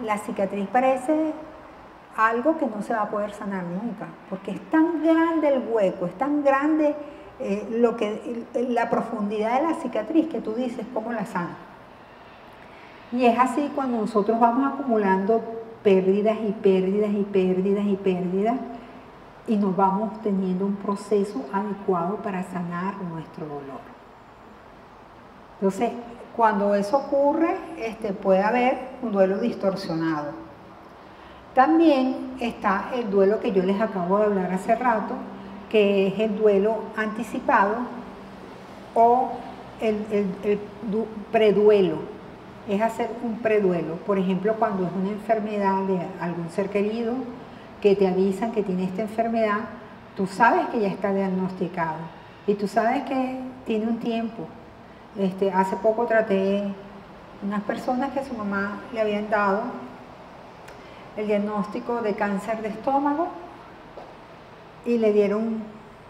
la cicatriz parece algo que no se va a poder sanar nunca, porque es tan grande el hueco, es tan grande la profundidad de la cicatriz que tú dices, ¿cómo la sanas? Y es así cuando nosotros vamos acumulando pérdidas y pérdidas y pérdidas y pérdidas, y nos vamos teniendo un proceso adecuado para sanar nuestro dolor. Entonces, cuando eso ocurre, puede haber un duelo distorsionado. También está el duelo que yo les acabo de hablar hace rato, que es el duelo anticipado o el preduelo. Es hacer un preduelo. Por ejemplo, cuando es una enfermedad de algún ser querido, que te avisan que tiene esta enfermedad, tú sabes que ya está diagnosticado y tú sabes que tiene un tiempo. Hace poco traté unas personas que a su mamá le habían dado el diagnóstico de cáncer de estómago y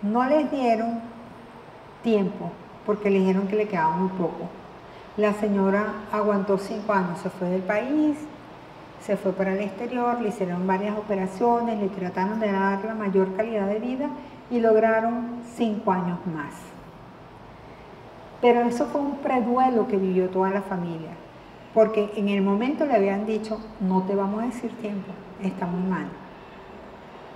no les dieron tiempo porque le dijeron que le quedaba muy poco. La señora aguantó 5 años, se fue del país, se fue para el exterior, le hicieron varias operaciones, le trataron de dar la mayor calidad de vida y lograron 5 años más. Pero eso fue un preduelo que vivió toda la familia, porque en el momento le habían dicho, no te vamos a decir tiempo, está muy mal.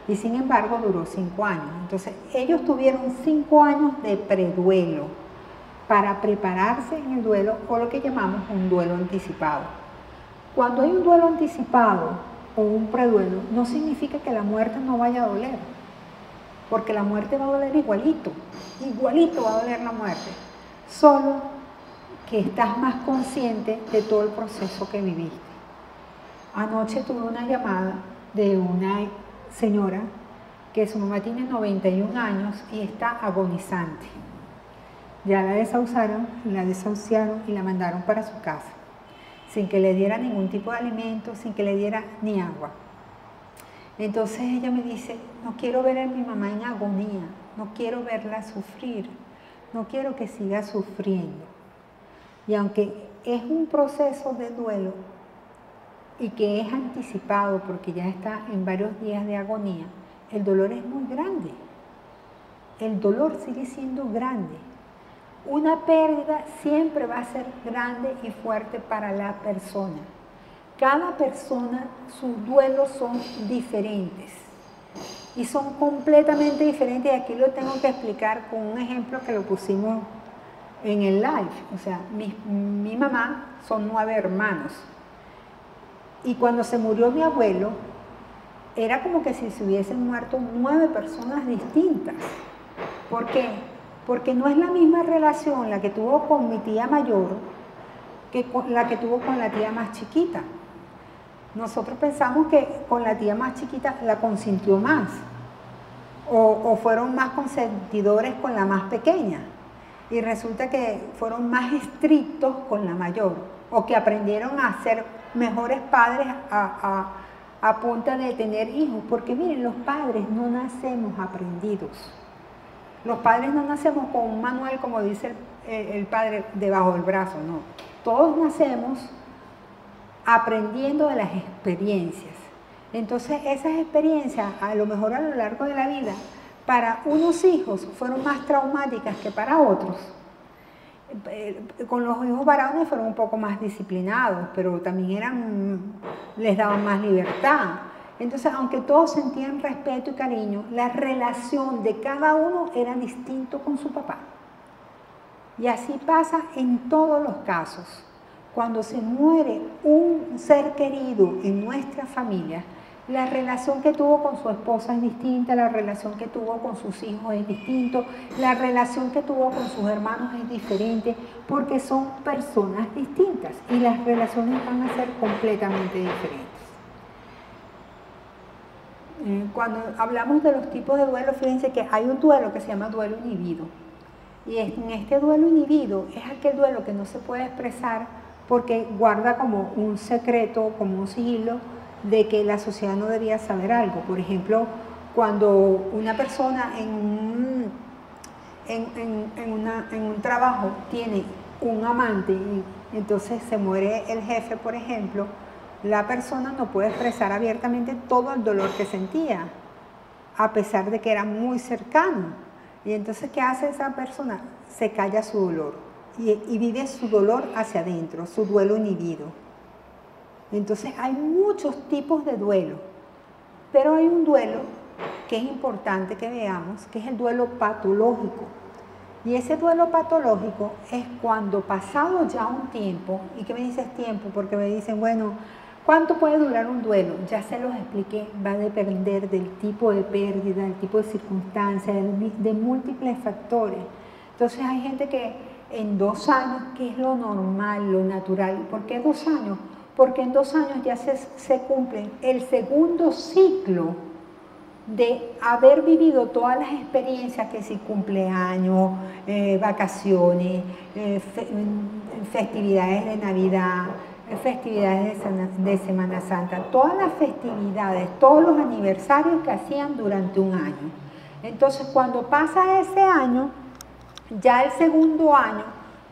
Y sin embargo duró 5 años. Entonces ellos tuvieron 5 años de preduelo para prepararse en el duelo, o lo que llamamos un duelo anticipado. Cuando hay un duelo anticipado o un preduelo, no significa que la muerte no vaya a doler, porque la muerte va a doler igualito va a doler la muerte, solo que estás más consciente de todo el proceso que viviste. Anoche tuve una llamada de una señora que su mamá tiene 91 años y está agonizante. Ya la desahuciaron y la mandaron para su casa, sin que le diera ningún tipo de alimento, sin que le diera ni agua. Entonces ella me dice, no quiero ver a mi mamá en agonía, no quiero verla sufrir, no quiero que siga sufriendo. Y aunque es un proceso de duelo y que es anticipado porque ya está en varios días de agonía, el dolor es muy grande. El dolor sigue siendo grande. Una pérdida siempre va a ser grande y fuerte para la persona. Cada persona, sus duelos son diferentes y son completamente diferentes. Y aquí lo tengo que explicar con un ejemplo que lo pusimos en el live. O sea, mi mamá son 9 hermanos y cuando se murió mi abuelo era como que si se hubiesen muerto 9 personas distintas. ¿Por qué? Porque no es la misma relación la que tuvo con mi tía mayor que la que tuvo con la tía más chiquita. Nosotros pensamos que con la tía más chiquita la consintió más o fueron más consentidores con la más pequeña y resulta que fueron más estrictos con la mayor o que aprendieron a ser mejores padres a punta de tener hijos, porque miren, los padres no nacemos aprendidos. Los padres no nacemos con un manual, como dice el padre, debajo del brazo, no. Todos nacemos aprendiendo de las experiencias. Entonces, esas experiencias, a lo mejor a lo largo de la vida, para unos hijos fueron más traumáticas que para otros. Con los hijos varones fueron un poco más disciplinados, pero también les daban más libertad. Entonces, aunque todos sentían respeto y cariño, la relación de cada uno era distinto con su papá. Y así pasa en todos los casos. Cuando se muere un ser querido en nuestra familia, la relación que tuvo con su esposa es distinta, la relación que tuvo con sus hijos es distinto, la relación que tuvo con sus hermanos es diferente, porque son personas distintas y las relaciones van a ser completamente diferentes. Cuando hablamos de los tipos de duelo, fíjense que hay un duelo que se llama duelo inhibido. Y en este duelo inhibido es aquel duelo que no se puede expresar porque guarda como un secreto, como un sigilo de que la sociedad no debía saber algo. Por ejemplo, cuando una persona en un trabajo tiene un amante y entonces se muere el jefe, por ejemplo, la persona no puede expresar abiertamente todo el dolor que sentía, a pesar de que era muy cercano. Y entonces, ¿qué hace esa persona? Se calla su dolor y vive su dolor hacia adentro, su duelo inhibido. Entonces, hay muchos tipos de duelo, pero hay un duelo que es importante que veamos, que es el duelo patológico. Y ese duelo patológico es cuando pasado ya un tiempo, ¿y qué me dices tiempo? Porque me dicen, bueno, ¿cuánto puede durar un duelo? Ya se los expliqué, va a depender del tipo de pérdida, del tipo de circunstancia, de múltiples factores. Entonces hay gente que en 2 años, que es lo normal, lo natural. ¿Por qué 2 años? Porque en 2 años ya se cumple el segundo ciclo de haber vivido todas las experiencias, que si cumpleaños, vacaciones, festividades de Navidad, festividades de Semana Santa, todas las festividades, todos los aniversarios que hacían durante un año. Entonces, cuando pasa ese año, ya el segundo año,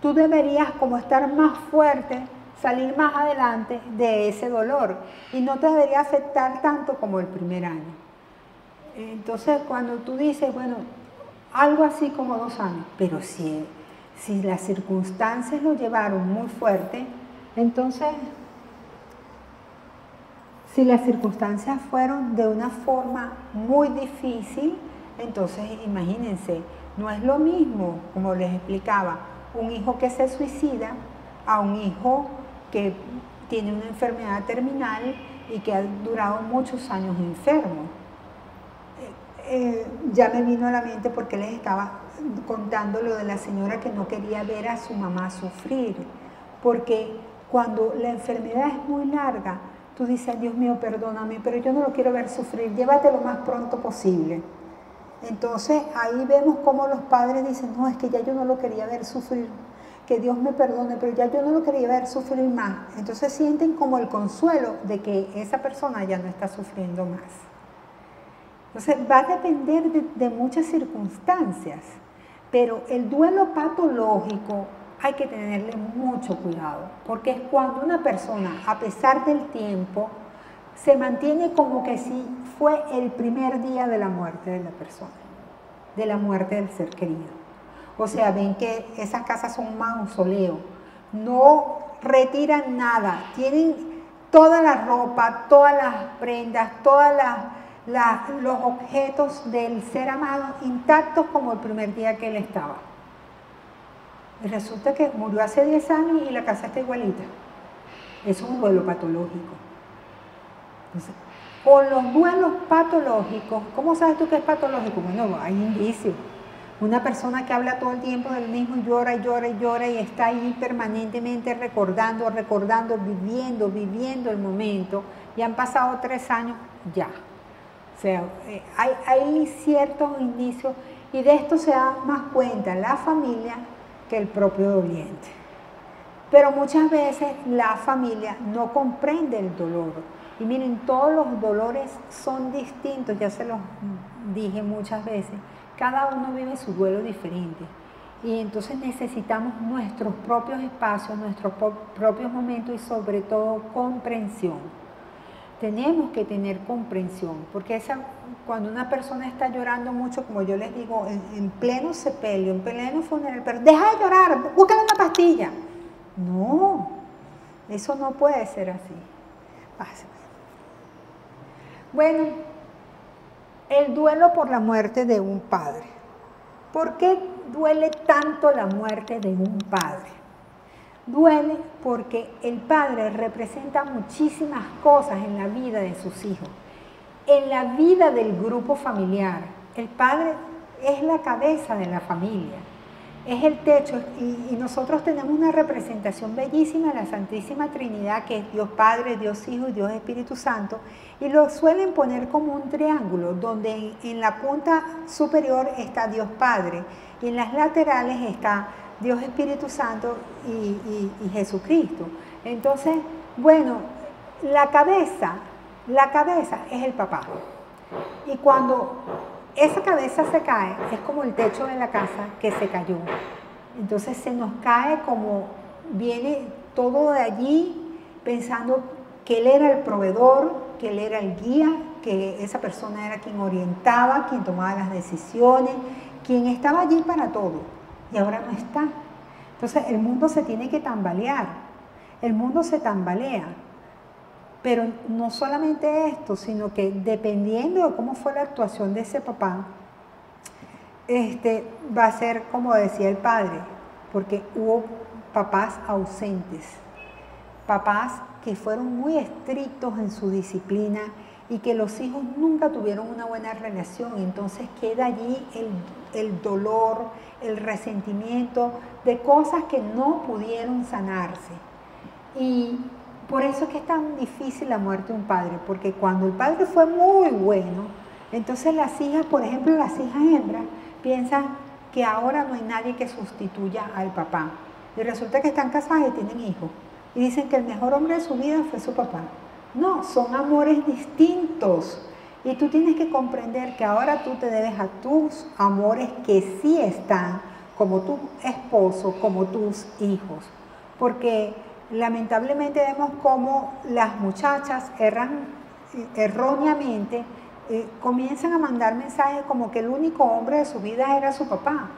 tú deberías como estar más fuerte, salir más adelante de ese dolor y no te debería afectar tanto como el primer año. Entonces, cuando tú dices, bueno, algo así como 2 años, pero si las circunstancias lo llevaron muy fuerte, entonces, si las circunstancias fueron de una forma muy difícil, entonces imagínense, no es lo mismo, como les explicaba, un hijo que se suicida a un hijo que tiene una enfermedad terminal y que ha durado muchos años enfermo. Ya me vino a la mente porque les estaba contando lo de la señora que no quería ver a su mamá sufrir, porque cuando la enfermedad es muy larga, tú dices, Dios mío, perdóname, pero yo no lo quiero ver sufrir, llévate lo más pronto posible. Entonces ahí vemos cómo los padres dicen, no, es que ya yo no lo quería ver sufrir, que Dios me perdone, pero ya yo no lo quería ver sufrir más. Entonces sienten como el consuelo de que esa persona ya no está sufriendo más. Entonces va a depender de muchas circunstancias, pero el duelo patológico hay que tenerle mucho cuidado, porque es cuando una persona, a pesar del tiempo, se mantiene como que si fue el primer día de la muerte de la persona, de la muerte del ser querido. O sea, ven que esas casas son un mausoleo, no retiran nada, tienen toda la ropa, todas las prendas, los objetos del ser amado intactos como el primer día que él estaba. Y resulta que murió hace 10 años y la casa está igualita. Eso es un duelo patológico. Entonces, con los duelos patológicos, ¿cómo sabes tú que es patológico? Bueno, hay indicios. Una persona que habla todo el tiempo del mismo y llora y llora y llora y está ahí permanentemente recordando, viviendo el momento, y han pasado 3 años, ya. O sea, hay ciertos indicios y de esto se da más cuenta la familia que el propio doliente. Pero muchas veces la familia no comprende el dolor. Y miren, todos los dolores son distintos, ya se los dije muchas veces. Cada uno vive su duelo diferente. Y entonces necesitamos nuestros propios espacios, nuestros propios momentos y sobre todo comprensión. Tenemos que tener comprensión, porque cuando una persona está llorando mucho, como yo les digo, en pleno sepelio, en pleno funeral, pero deja de llorar, búscale una pastilla. No, eso no puede ser así. Bueno, el duelo por la muerte de un padre. ¿Por qué duele tanto la muerte de un padre? Duele porque el padre representa muchísimas cosas en la vida de sus hijos, en la vida del grupo familiar. El padre es la cabeza de la familia, es el techo, y nosotros tenemos una representación bellísima de la Santísima Trinidad, que es Dios Padre, Dios Hijo y Dios Espíritu Santo, y lo suelen poner como un triángulo, donde en la punta superior está Dios Padre, y en las laterales está Dios Espíritu Santo y Jesucristo. Entonces, bueno, la cabeza es el papá. Y cuando esa cabeza se cae, es como el techo de la casa que se cayó. Entonces se nos cae, como viene todo de allí, pensando que él era el proveedor, que él era el guía, que esa persona era quien orientaba, quien tomaba las decisiones, quien estaba allí para todo. Y ahora no está. Entonces el mundo se tiene que tambalear. El mundo se tambalea. Pero no solamente esto, sino que dependiendo de cómo fue la actuación de ese papá, va a ser como decía el padre, porque hubo papás ausentes, papás que fueron muy estrictos en su disciplina y que los hijos nunca tuvieron una buena relación. Entonces queda allí el dolor, el resentimiento de cosas que no pudieron sanarse. Y por eso es que es tan difícil la muerte de un padre, porque cuando el padre fue muy bueno, entonces las hijas, por ejemplo, las hijas hembras, piensan que ahora no hay nadie que sustituya al papá. Y resulta que están casadas y tienen hijos. Y dicen que el mejor hombre de su vida fue su papá. No, son amores distintos. Y tú tienes que comprender que ahora tú te debes a tus amores que sí están, como tu esposo, como tus hijos. Porque lamentablemente vemos cómo las muchachas erróneamente comienzan a mandar mensajes como que el único hombre de su vida era su papá.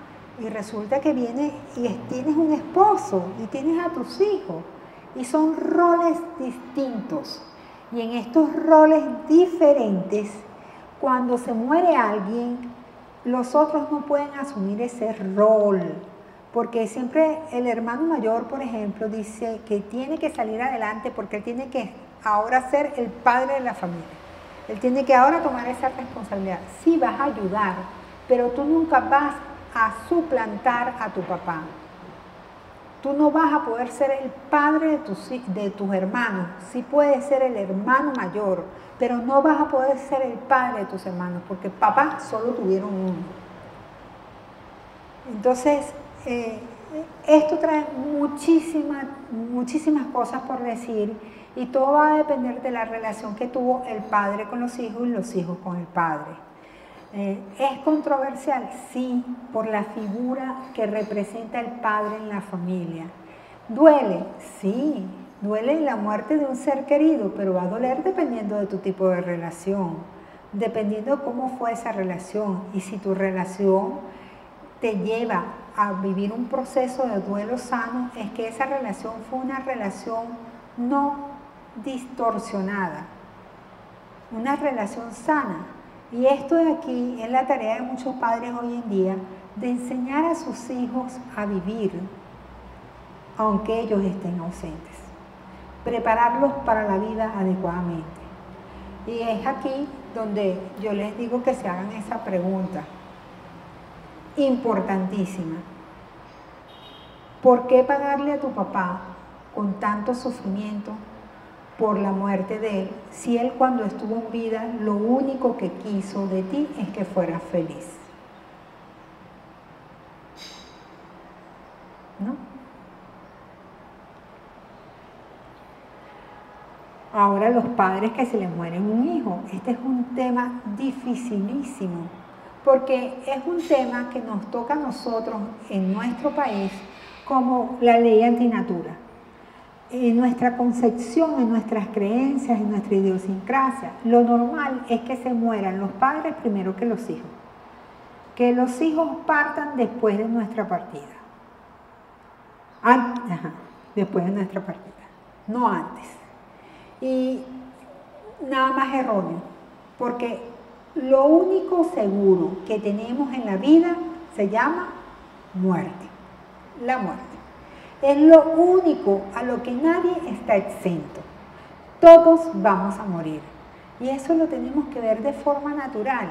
Y resulta que viene y tienes un esposo y tienes a tus hijos. Y son roles distintos. Y en estos roles diferentes, cuando se muere alguien, los otros no pueden asumir ese rol. Porque siempre el hermano mayor, por ejemplo, dice que tiene que salir adelante porque él tiene que ahora ser el padre de la familia. Él tiene que ahora tomar esa responsabilidad. Sí, vas a ayudar, pero tú nunca vas a suplantar a tu papá. Tú no vas a poder ser el padre de tus hermanos. Sí puedes ser el hermano mayor, pero no vas a poder ser el padre de tus hermanos, porque papá solo tuvieron uno. Entonces, esto trae muchísimas cosas por decir, y todo va a depender de la relación que tuvo el padre con los hijos y los hijos con el padre. ¿Es controversial? Sí, por la figura que representa el padre en la familia. ¿Duele? Sí, duele la muerte de un ser querido, pero va a doler dependiendo de tu tipo de relación, dependiendo de cómo fue esa relación. Y si tu relación te lleva a vivir un proceso de duelo sano, es que esa relación fue una relación no distorsionada, una relación sana. Y esto de aquí es la tarea de muchos padres hoy en día, de enseñar a sus hijos a vivir, aunque ellos estén ausentes, prepararlos para la vida adecuadamente. Y es aquí donde yo les digo que se hagan esa pregunta importantísima. ¿Por qué pagarle a tu papá con tanto sufrimiento por la muerte de él, si él cuando estuvo en vida lo único que quiso de ti es que fueras feliz? ¿No? Ahora los padres que se les muere un hijo, este es un tema dificilísimo, porque es un tema que nos toca a nosotros en nuestro país como la ley antinatura. En nuestra concepción, en nuestras creencias, en nuestra idiosincrasia, lo normal es que se mueran los padres primero que los hijos. Que los hijos partan después de nuestra partida. Después de nuestra partida, no antes. Y nada más erróneo. porque lo único seguro que tenemos en la vida se llama muerte. La muerte. Es lo único a lo que nadie está exento. Todos vamos a morir. Y eso lo tenemos que ver de forma natural.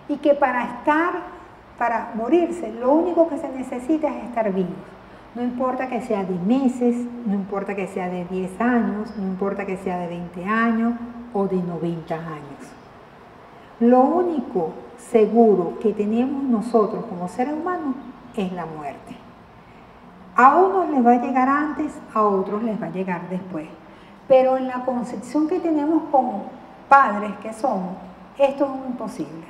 Y que para morirse, lo único que se necesita es estar vivos. No importa que sea de meses, no importa que sea de 10 años, no importa que sea de 20 años o de 90 años. Lo único seguro que tenemos nosotros como seres humanos es la muerte. A unos les va a llegar antes, a otros les va a llegar después. Pero en la concepción que tenemos como padres que somos, esto es un imposible.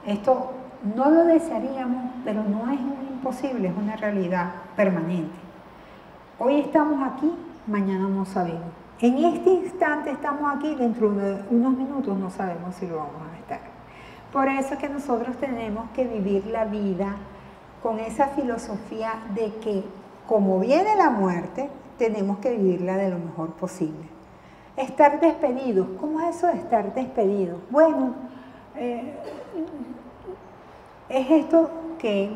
Esto no lo desearíamos, pero no es un imposible, es una realidad permanente. Hoy estamos aquí, mañana no sabemos. En este instante estamos aquí, dentro de unos minutos no sabemos si lo vamos a estar. Por eso es que nosotros tenemos que vivir la vida con esa filosofía de que, como viene la muerte, tenemos que vivirla de lo mejor posible. Estar despedidos, ¿cómo es eso de estar despedidos? Bueno, es esto que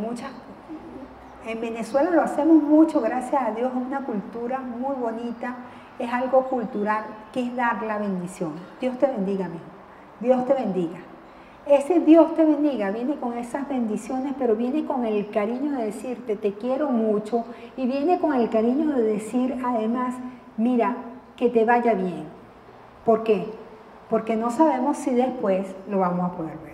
en Venezuela lo hacemos mucho, gracias a Dios, es una cultura muy bonita, es algo cultural, que es dar la bendición. Dios te bendiga, mijo. Dios te bendiga. Ese Dios te bendiga viene con esas bendiciones, pero viene con el cariño de decirte, te quiero mucho, y viene con el cariño de decir, además, mira, que te vaya bien. ¿Por qué? Porque no sabemos si después lo vamos a poder ver.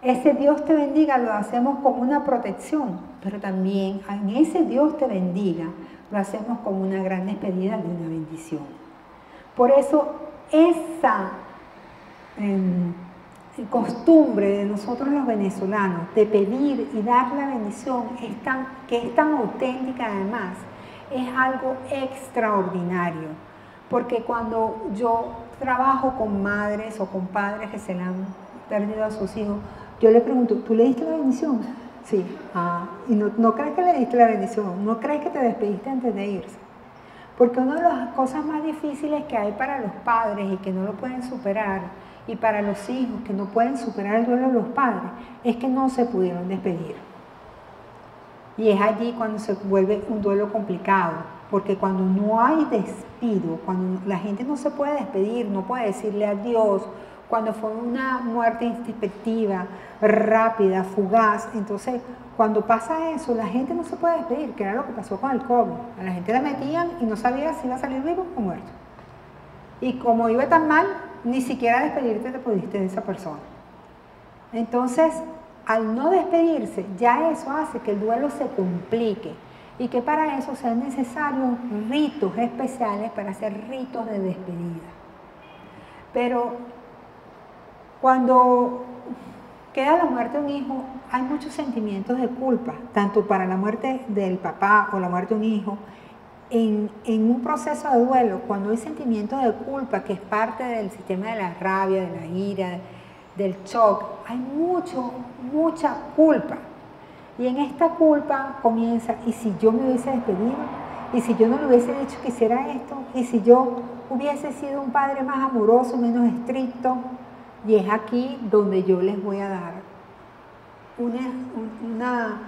Ese Dios te bendiga lo hacemos como una protección, pero también en ese Dios te bendiga lo hacemos como una gran despedida de una bendición. Por eso esa costumbre de nosotros los venezolanos de pedir y dar la bendición que es tan auténtica además, es algo extraordinario, porque cuando yo trabajo con madres o con padres que se le han perdido a sus hijos, yo le pregunto, ¿tú le diste la bendición? Sí. ¿Y no crees que le diste la bendición? ¿No crees que te despediste antes de irse? Porque una de las cosas más difíciles que hay para los padres y que no lo pueden superar, y para los hijos que no pueden superar el duelo de los padres, es que no se pudieron despedir. Y es allí cuando se vuelve un duelo complicado, porque cuando no hay despido, cuando la gente no se puede despedir, no puede decirle adiós, cuando fue una muerte intempestiva, rápida, fugaz, entonces cuando pasa eso, la gente no se puede despedir, que era lo que pasó con el COVID. A la gente la metían y no sabía si iba a salir vivo o muerto. Y como iba tan mal, ni siquiera despedirte te pudiste de esa persona. Entonces, al no despedirse, ya eso hace que el duelo se complique y que para eso sean necesarios ritos especiales para hacer ritos de despedida. Pero cuando queda la muerte de un hijo, hay muchos sentimientos de culpa, tanto para la muerte del papá o la muerte de un hijo. En un proceso de duelo, cuando hay sentimientos de culpa, que es parte del sistema de la rabia, de la ira, del shock, hay mucha culpa. Y en esta culpa comienza, ¿y si yo me hubiese despedido? ¿Y si yo no le hubiese dicho que hiciera esto? ¿Y si yo hubiese sido un padre más amoroso, menos estricto? Y es aquí donde yo les voy a dar una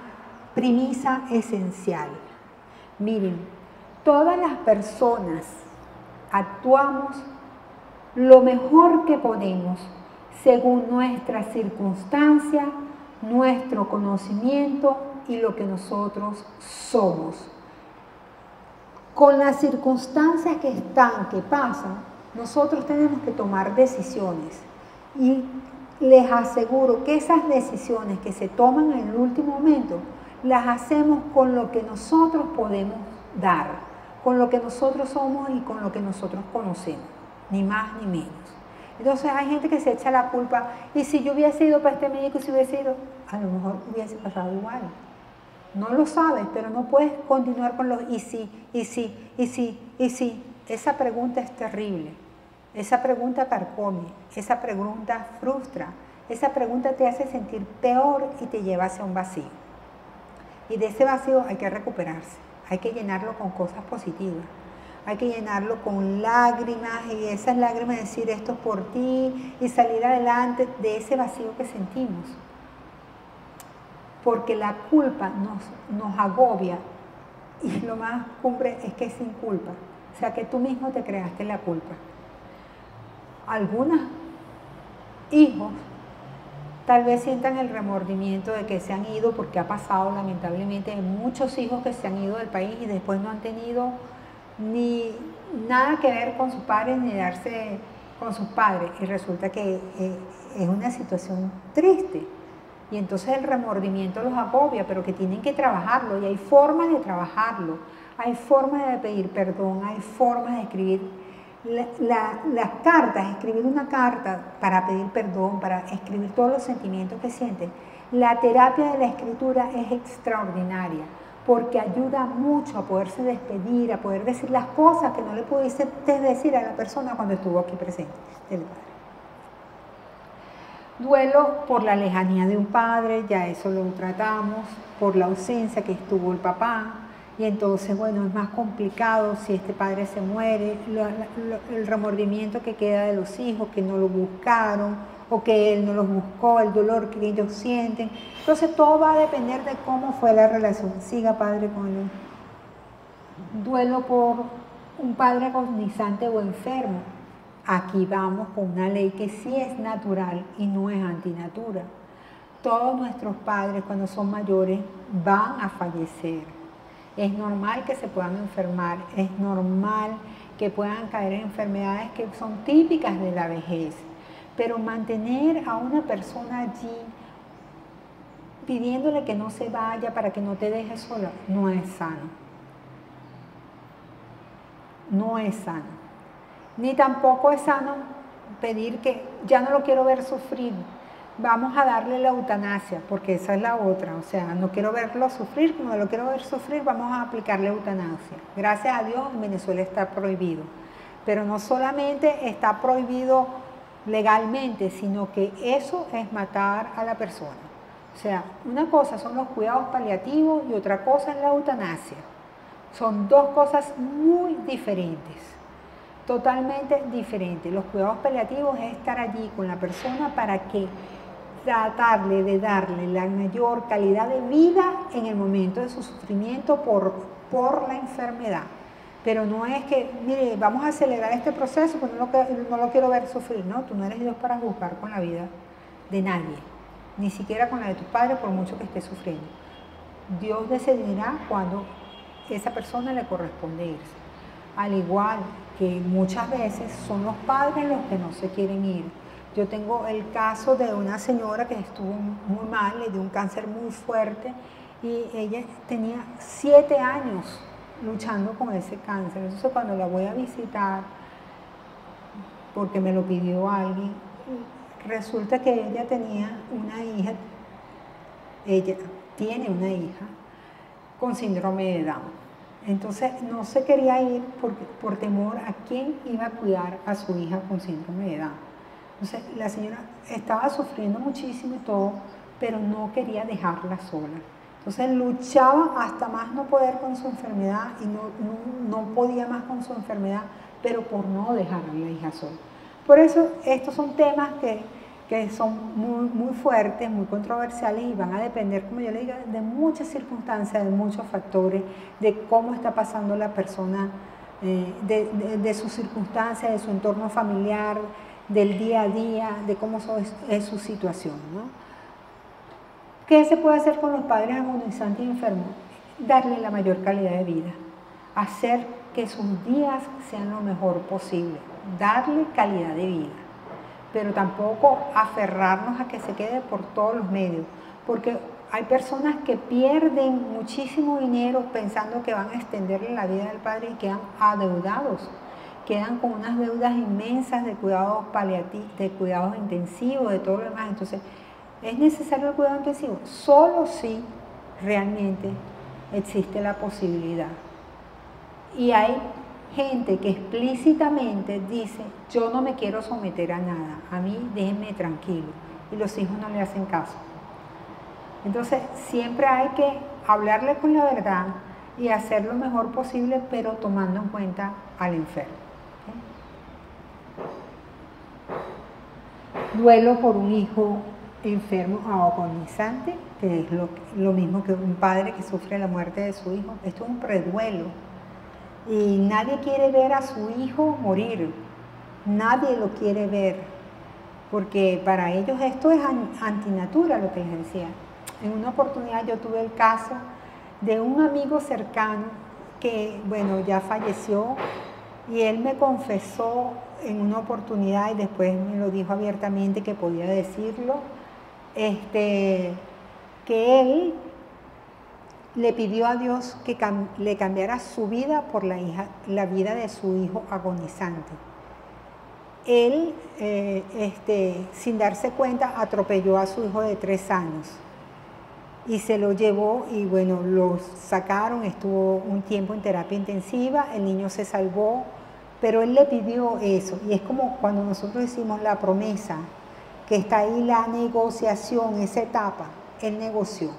premisa esencial. Miren, todas las personas actuamos lo mejor que podemos según nuestras circunstancias, nuestro conocimiento y lo que nosotros somos. Con las circunstancias que pasan, nosotros tenemos que tomar decisiones. Y les aseguro que esas decisiones que se toman en el último momento, las hacemos con lo que nosotros podemos dar, con lo que nosotros somos y con lo que nosotros conocemos, ni más ni menos. Entonces hay gente que se echa la culpa, y si yo hubiese ido para este médico, si hubiese ido, a lo mejor hubiese pasado igual. No lo sabes, pero no puedes continuar con los y si. Esa pregunta es terrible. Esa pregunta carcome, esa pregunta frustra, esa pregunta te hace sentir peor y te lleva hacia un vacío. Y de ese vacío hay que recuperarse, hay que llenarlo con cosas positivas, hay que llenarlo con lágrimas y esas lágrimas decir esto es por ti y salir adelante de ese vacío que sentimos. Porque la culpa nos agobia y lo más cumbre es que es sin culpa. O sea que tú mismo te creaste la culpa. Algunos hijos tal vez sientan el remordimiento de que se han ido, porque ha pasado lamentablemente muchos hijos que se han ido del país y después no han tenido ni nada que ver con sus padres ni darse con sus padres, y resulta que es una situación triste y entonces el remordimiento los agobia, pero que tienen que trabajarlo y hay formas de trabajarlo, hay formas de pedir perdón, hay formas de escribir las cartas, escribir una carta para pedir perdón, para escribir todos los sentimientos que sienten. La terapia de la escritura es extraordinaria porque ayuda mucho a poderse despedir, a poder decir las cosas que no le pudiste decir a la persona cuando estuvo aquí presente del padre. Duelo por la lejanía de un padre, ya eso lo tratamos, por la ausencia que estuvo el papá, y entonces, bueno, es más complicado si este padre se muere, el remordimiento que queda de los hijos que no lo buscaron o que él no los buscó, el dolor que ellos sienten. Entonces todo va a depender de cómo fue la relación. Siga, padre, con el duelo por un padre agonizante o enfermo. Aquí vamos con una ley que sí es natural y no es antinatura. Todos nuestros padres cuando son mayores van a fallecer. Es normal que se puedan enfermar, es normal que puedan caer en enfermedades que son típicas de la vejez, pero mantener a una persona allí pidiéndole que no se vaya para que no te deje sola, no es sano. No es sano. Ni tampoco es sano pedir que ya no lo quiero ver sufrir. Vamos a darle la eutanasia, porque esa es la otra, o sea, no quiero verlo sufrir, como lo quiero ver sufrir, vamos a aplicarle eutanasia. Gracias a Dios en Venezuela está prohibido, pero no solamente está prohibido legalmente, sino que eso es matar a la persona. O sea, una cosa son los cuidados paliativos y otra cosa es la eutanasia. Son dos cosas muy diferentes, totalmente diferentes. Los cuidados paliativos es estar allí con la persona para que tratarle de darle la mayor calidad de vida en el momento de su sufrimiento por la enfermedad. Pero no es que, mire, vamos a acelerar este proceso, porque no lo quiero ver sufrir. No, tú no eres Dios para juzgar con la vida de nadie, ni siquiera con la de tus padres, por mucho que esté sufriendo. Dios decidirá cuando esa persona le corresponde irse. Al igual que muchas veces son los padres los que no se quieren ir. Yo tengo el caso de una señora que estuvo muy mal, le dio un cáncer muy fuerte y ella tenía 7 años luchando con ese cáncer. Entonces cuando la voy a visitar, porque me lo pidió alguien, resulta que ella tenía una hija, ella tiene una hija con síndrome de Down. Entonces no se quería ir por temor a quién iba a cuidar a su hija con síndrome de Down. Entonces la señora estaba sufriendo muchísimo y todo, pero no quería dejarla sola. Entonces luchaba hasta más no poder con su enfermedad y no podía más con su enfermedad, pero por no dejar a la hija sola. Por eso estos son temas que son muy fuertes, muy controversiales y van a depender, como yo le digo, de muchas circunstancias, de muchos factores, de cómo está pasando la persona, de sus circunstancias, de su entorno familiar, del día a día, de cómo es su situación, ¿no? ¿Qué se puede hacer con los padres agonizantes y enfermos? Darle la mayor calidad de vida, hacer que sus días sean lo mejor posible, darle calidad de vida, pero tampoco aferrarnos a que se quede por todos los medios, porque hay personas que pierden muchísimo dinero pensando que van a extenderle la vida del padre y quedan adeudados, quedan con unas deudas inmensas de cuidados paliativos, de cuidados intensivos, de todo lo demás. Entonces, ¿es necesario el cuidado intensivo? Solo si realmente existe la posibilidad. Y hay gente que explícitamente dice, yo no me quiero someter a nada, a mí déjenme tranquilo, y los hijos no le hacen caso. Entonces, siempre hay que hablarle con la verdad y hacer lo mejor posible, pero tomando en cuenta al enfermo. Duelo por un hijo enfermo o agonizante, que es lo mismo que un padre que sufre la muerte de su hijo. Esto es un preduelo. Y nadie quiere ver a su hijo morir. Nadie lo quiere ver. Porque para ellos esto es antinatura, lo que les decía. En una oportunidad yo tuve el caso de un amigo cercano que, bueno, ya falleció, y él me confesó en una oportunidad y después me lo dijo abiertamente que podía decirlo, que él le pidió a Dios que le cambiara su vida por la vida de su hijo agonizante. Él, sin darse cuenta, atropelló a su hijo de 3 años y se lo llevó y bueno, lo sacaron, estuvo un tiempo en terapia intensiva, el niño se salvó, pero él le pidió eso. Y es como cuando nosotros decimos la promesa, que está ahí la negociación, esa etapa, él negoció.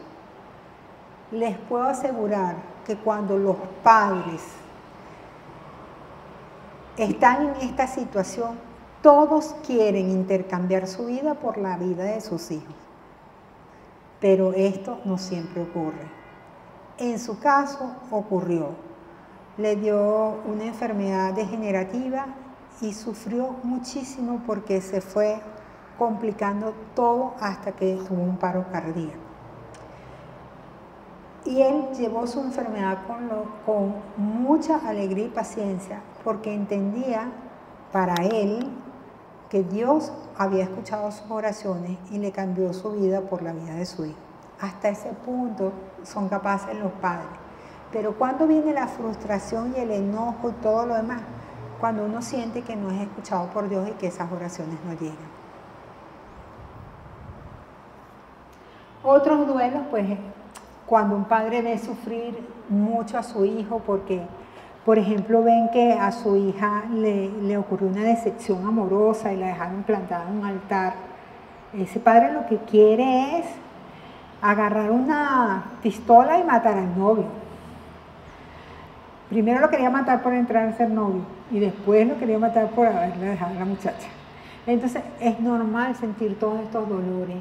Les puedo asegurar que cuando los padres están en esta situación, todos quieren intercambiar su vida por la vida de sus hijos. Pero esto no siempre ocurre. En su caso ocurrió. Le dio una enfermedad degenerativa y sufrió muchísimo porque se fue complicando todo hasta que tuvo un paro cardíaco. Y él llevó su enfermedad con mucha alegría y paciencia porque entendía para él que Dios había escuchado sus oraciones y le cambió su vida por la vida de su hijo. Hasta ese punto son capaces los padres. Pero cuando viene la frustración y el enojo y todo lo demás, cuando uno siente que no es escuchado por Dios y que esas oraciones no llegan. Otros duelos, pues, cuando un padre ve sufrir mucho a su hijo porque, por ejemplo, ven que a su hija le ocurrió una decepción amorosa y la dejaron plantada en un altar. Ese padre lo que quiere es agarrar una pistola y matar al novio. Primero lo quería matar por entrar a ser novio y después lo quería matar por haberle dejado a la muchacha. Entonces es normal sentir todos estos dolores.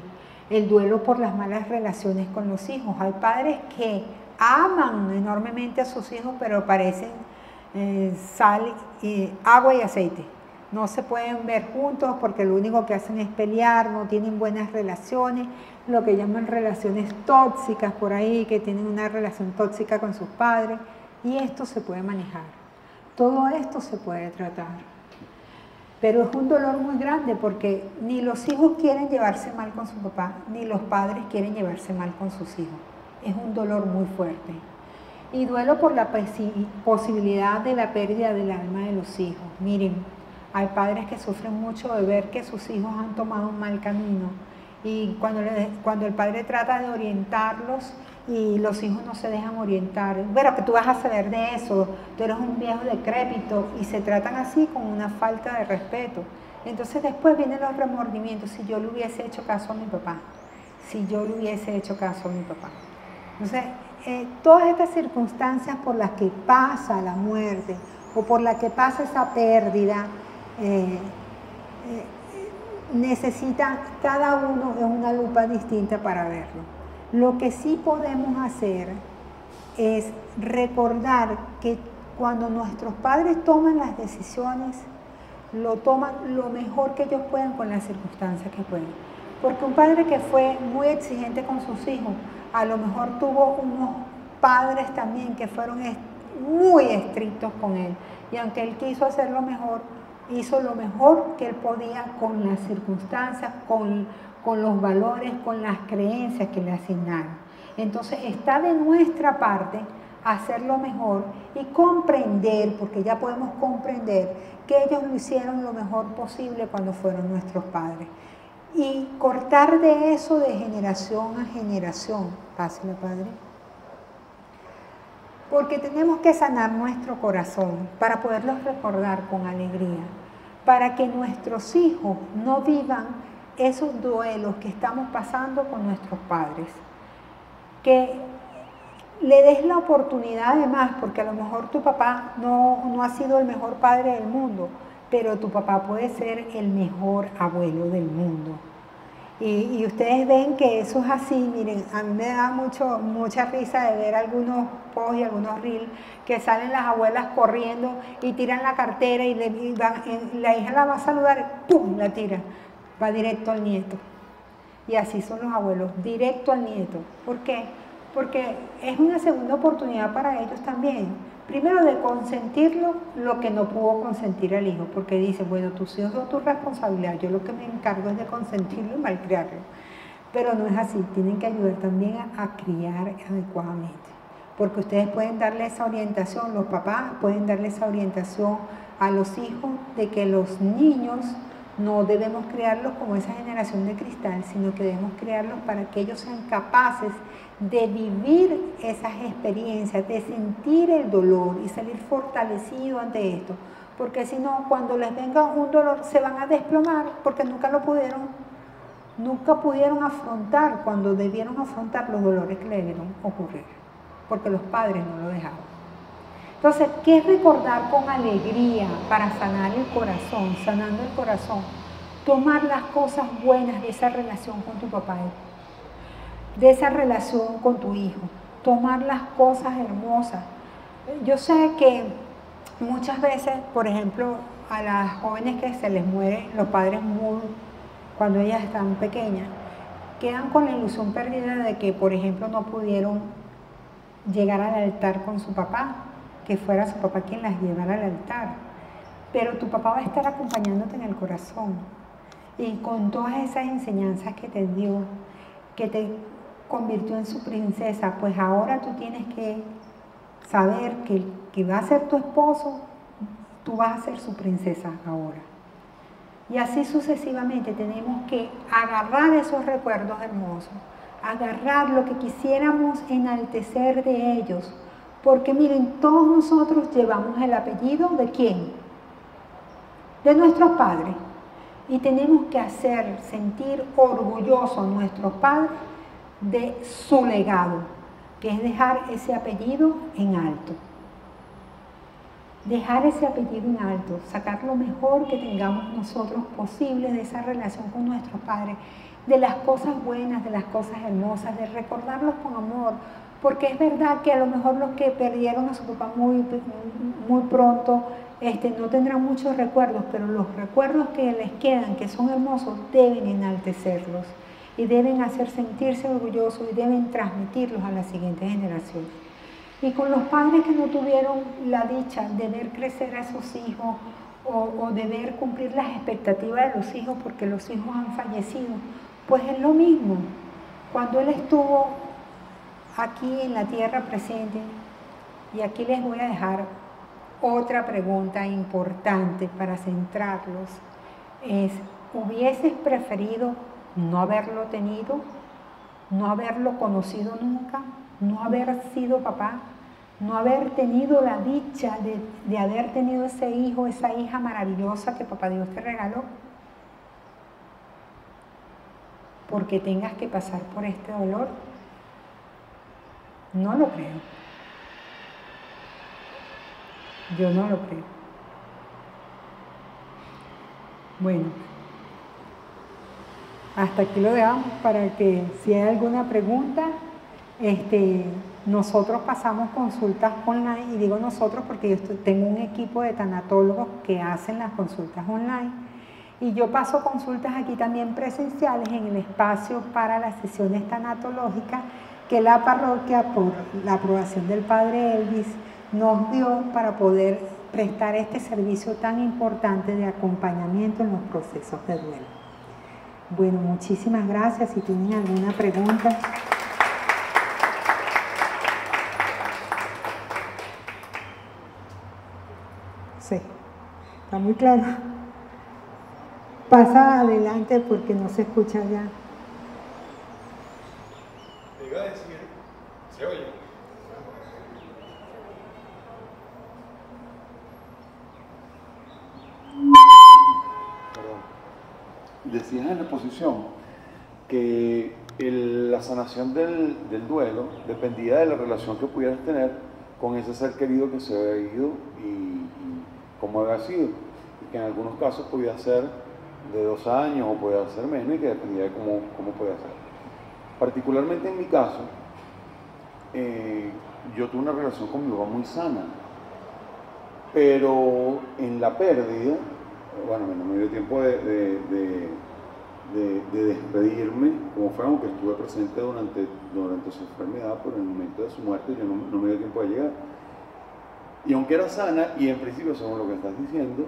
El duelo por las malas relaciones con los hijos. Hay padres que aman enormemente a sus hijos, pero parecen sal, agua y aceite. No se pueden ver juntos porque lo único que hacen es pelear, no tienen buenas relaciones, lo que llaman relaciones tóxicas por ahí, que tienen una relación tóxica con sus padres. Y esto se puede manejar. Todo esto se puede tratar. Pero es un dolor muy grande porque ni los hijos quieren llevarse mal con su papá, ni los padres quieren llevarse mal con sus hijos. Es un dolor muy fuerte. Y duelo por la posibilidad de la pérdida del alma de los hijos. Miren, hay padres que sufren mucho de ver que sus hijos han tomado un mal camino. Y cuando el padre trata de orientarlos y los hijos no se dejan orientar, pero que tú vas a saber de eso, tú eres un viejo decrépito, y se tratan así con una falta de respeto. Entonces después vienen los remordimientos, si yo le hubiese hecho caso a mi papá, si yo le hubiese hecho caso a mi papá. Entonces, todas estas circunstancias por las que pasa la muerte o por las que pasa esa pérdida, necesita cada uno de una lupa distinta para verlo. Lo que sí podemos hacer es recordar que cuando nuestros padres toman las decisiones, lo toman lo mejor que ellos pueden con las circunstancias que pueden. Porque un padre que fue muy exigente con sus hijos, a lo mejor tuvo unos padres también que fueron muy estrictos con él. Y aunque él quiso hacer lo mejor, hizo lo mejor que él podía con las circunstancias, con los valores, con las creencias que le asignaron. Entonces está de nuestra parte hacer lo mejor y comprender, porque ya podemos comprender que ellos lo hicieron lo mejor posible cuando fueron nuestros padres. Y cortar de eso de generación a generación. Pásale, Padre. Porque tenemos que sanar nuestro corazón para poderlos recordar con alegría, para que nuestros hijos no vivan esos duelos que estamos pasando con nuestros padres. Que le des la oportunidad además, porque a lo mejor tu papá no ha sido el mejor padre del mundo, pero tu papá puede ser el mejor abuelo del mundo. Y ustedes ven que eso es así. Miren, a mí me da mucha risa de ver algunos posts y algunos reels que salen las abuelas corriendo y tiran la cartera y la hija la va a saludar y ¡pum!, la tira, va directo al nieto. Y así son los abuelos, directo al nieto. ¿Por qué? Porque es una segunda oportunidad para ellos también. Primero, de consentirlo lo que no pudo consentir el hijo, porque dice, bueno, tus hijos son tu responsabilidad, yo lo que me encargo es de consentirlo y malcriarlo. Pero no es así, tienen que ayudar también a criar adecuadamente, porque ustedes pueden darle esa orientación, los papás pueden darle esa orientación a los hijos de que los niños no debemos criarlos como esa generación de cristal, sino que debemos criarlos para que ellos sean capaces de vivir esas experiencias, de sentir el dolor y salir fortalecidos ante esto. Porque si no, cuando les venga un dolor, se van a desplomar porque nunca pudieron afrontar cuando debieron afrontar los dolores que le debieron ocurrir, porque los padres no lo dejaban. Entonces, ¿qué es recordar con alegría para sanar el corazón? Sanando el corazón, tomar las cosas buenas de esa relación con tu papá, de esa relación con tu hijo, tomar las cosas hermosas. Yo sé que muchas veces, por ejemplo, a las jóvenes que se les mueren los padres cuando ellas están pequeñas, quedan con la ilusión perdida de que, por ejemplo, no pudieron llegar al altar con su papá, que fuera su papá quien las llevara al altar. Pero tu papá va a estar acompañándote en el corazón y con todas esas enseñanzas que te dio, que te convirtió en su princesa, pues ahora tú tienes que saber que va a ser tu esposo, tú vas a ser su princesa ahora. Y así sucesivamente tenemos que agarrar esos recuerdos hermosos, agarrar lo que quisiéramos enaltecer de ellos, porque miren, todos nosotros llevamos el apellido ¿de quién? De nuestros padres. Y tenemos que hacer sentir orgullosos a nuestros padres de su legado, que es dejar ese apellido en alto. Dejar ese apellido en alto, sacar lo mejor que tengamos nosotros posible de esa relación con nuestros padres, de las cosas buenas, de las cosas hermosas, de recordarlos con amor, porque es verdad que a lo mejor los que perdieron a su papá muy pronto no tendrán muchos recuerdos, pero los recuerdos que les quedan, que son hermosos, deben enaltecerlos y deben hacer sentirse orgullosos y deben transmitirlos a las siguientes generaciones. Y con los padres que no tuvieron la dicha de ver crecer a esos hijos o de ver cumplir las expectativas de los hijos porque los hijos han fallecido, pues es lo mismo. Cuando él estuvo aquí en la tierra presente, y aquí les voy a dejar otra pregunta importante para centrarlos, es, ¿hubieses preferido no haberlo tenido, no haberlo conocido nunca, no haber sido papá, no haber tenido la dicha de haber tenido ese hijo, esa hija maravillosa que papá Dios te regaló? Porque tengas que pasar por este dolor. No lo creo. Yo no lo creo. Bueno, hasta aquí lo dejamos para que si hay alguna pregunta, nosotros pasamos consultas online, y digo nosotros porque yo tengo un equipo de tanatólogos que hacen las consultas online, y yo paso consultas aquí también presenciales en el espacio para las sesiones tanatológicas que la parroquia, por la aprobación del padre Elvis, nos dio para poder prestar este servicio tan importante de acompañamiento en los procesos de duelo. Bueno, muchísimas gracias. Si tienen alguna pregunta. Sí, está muy claro. Pasa adelante porque no se escucha ya. Te iba a decir, ¿se oye? Perdón. Decías en la exposición que la sanación del duelo dependía de la relación que pudieras tener con ese ser querido que se había ido y cómo había sido. Y que en algunos casos podía ser de 2 años o podía ser menos y que dependía de cómo podía ser. Particularmente en mi caso, yo tuve una relación con mi papá muy sana, pero en la pérdida, bueno, no me dio tiempo de despedirme, como fue, aunque estuve presente durante su enfermedad, pero en el momento de su muerte yo no me dio tiempo de llegar. Y aunque era sana, y en principio, según lo que estás diciendo,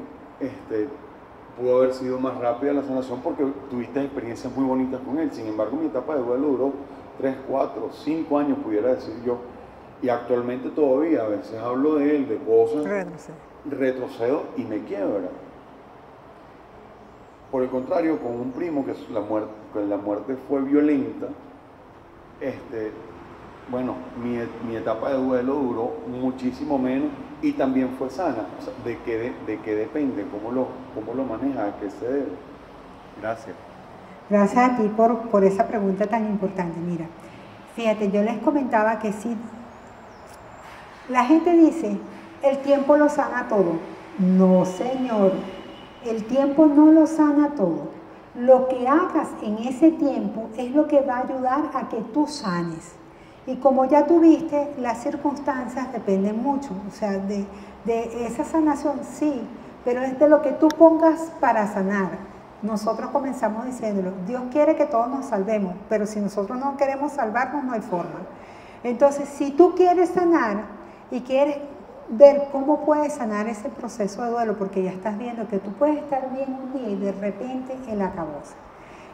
pudo haber sido más rápida la sanación porque tuviste experiencias muy bonitas con él. Sin embargo, mi etapa de duelo duró 3, 4, 5 años, pudiera decir yo. Y actualmente todavía a veces hablo de él, de cosas, retrocedo y me quiebra. Por el contrario, con un primo que la muerte fue violenta, bueno, mi etapa de duelo duró muchísimo menos y también fue sana. O sea, ¿de qué depende? ¿Cómo lo maneja? ¿A qué se debe? Gracias. Gracias a ti por esa pregunta tan importante. Mira, fíjate, yo les comentaba que sí, la gente dice, el tiempo lo sana todo. No, señor, el tiempo no lo sana todo. Lo que hagas en ese tiempo es lo que va a ayudar a que tú sanes. Y como ya tuviste, las circunstancias dependen mucho, o sea, de esa sanación sí, pero es de lo que tú pongas para sanar. Nosotros comenzamos diciéndolo, Dios quiere que todos nos salvemos, pero si nosotros no queremos salvarnos, no hay forma. Entonces, si tú quieres sanar y quieres ver cómo puedes sanar ese proceso de duelo, porque ya estás viendo que tú puedes estar bien un día y de repente el acabose.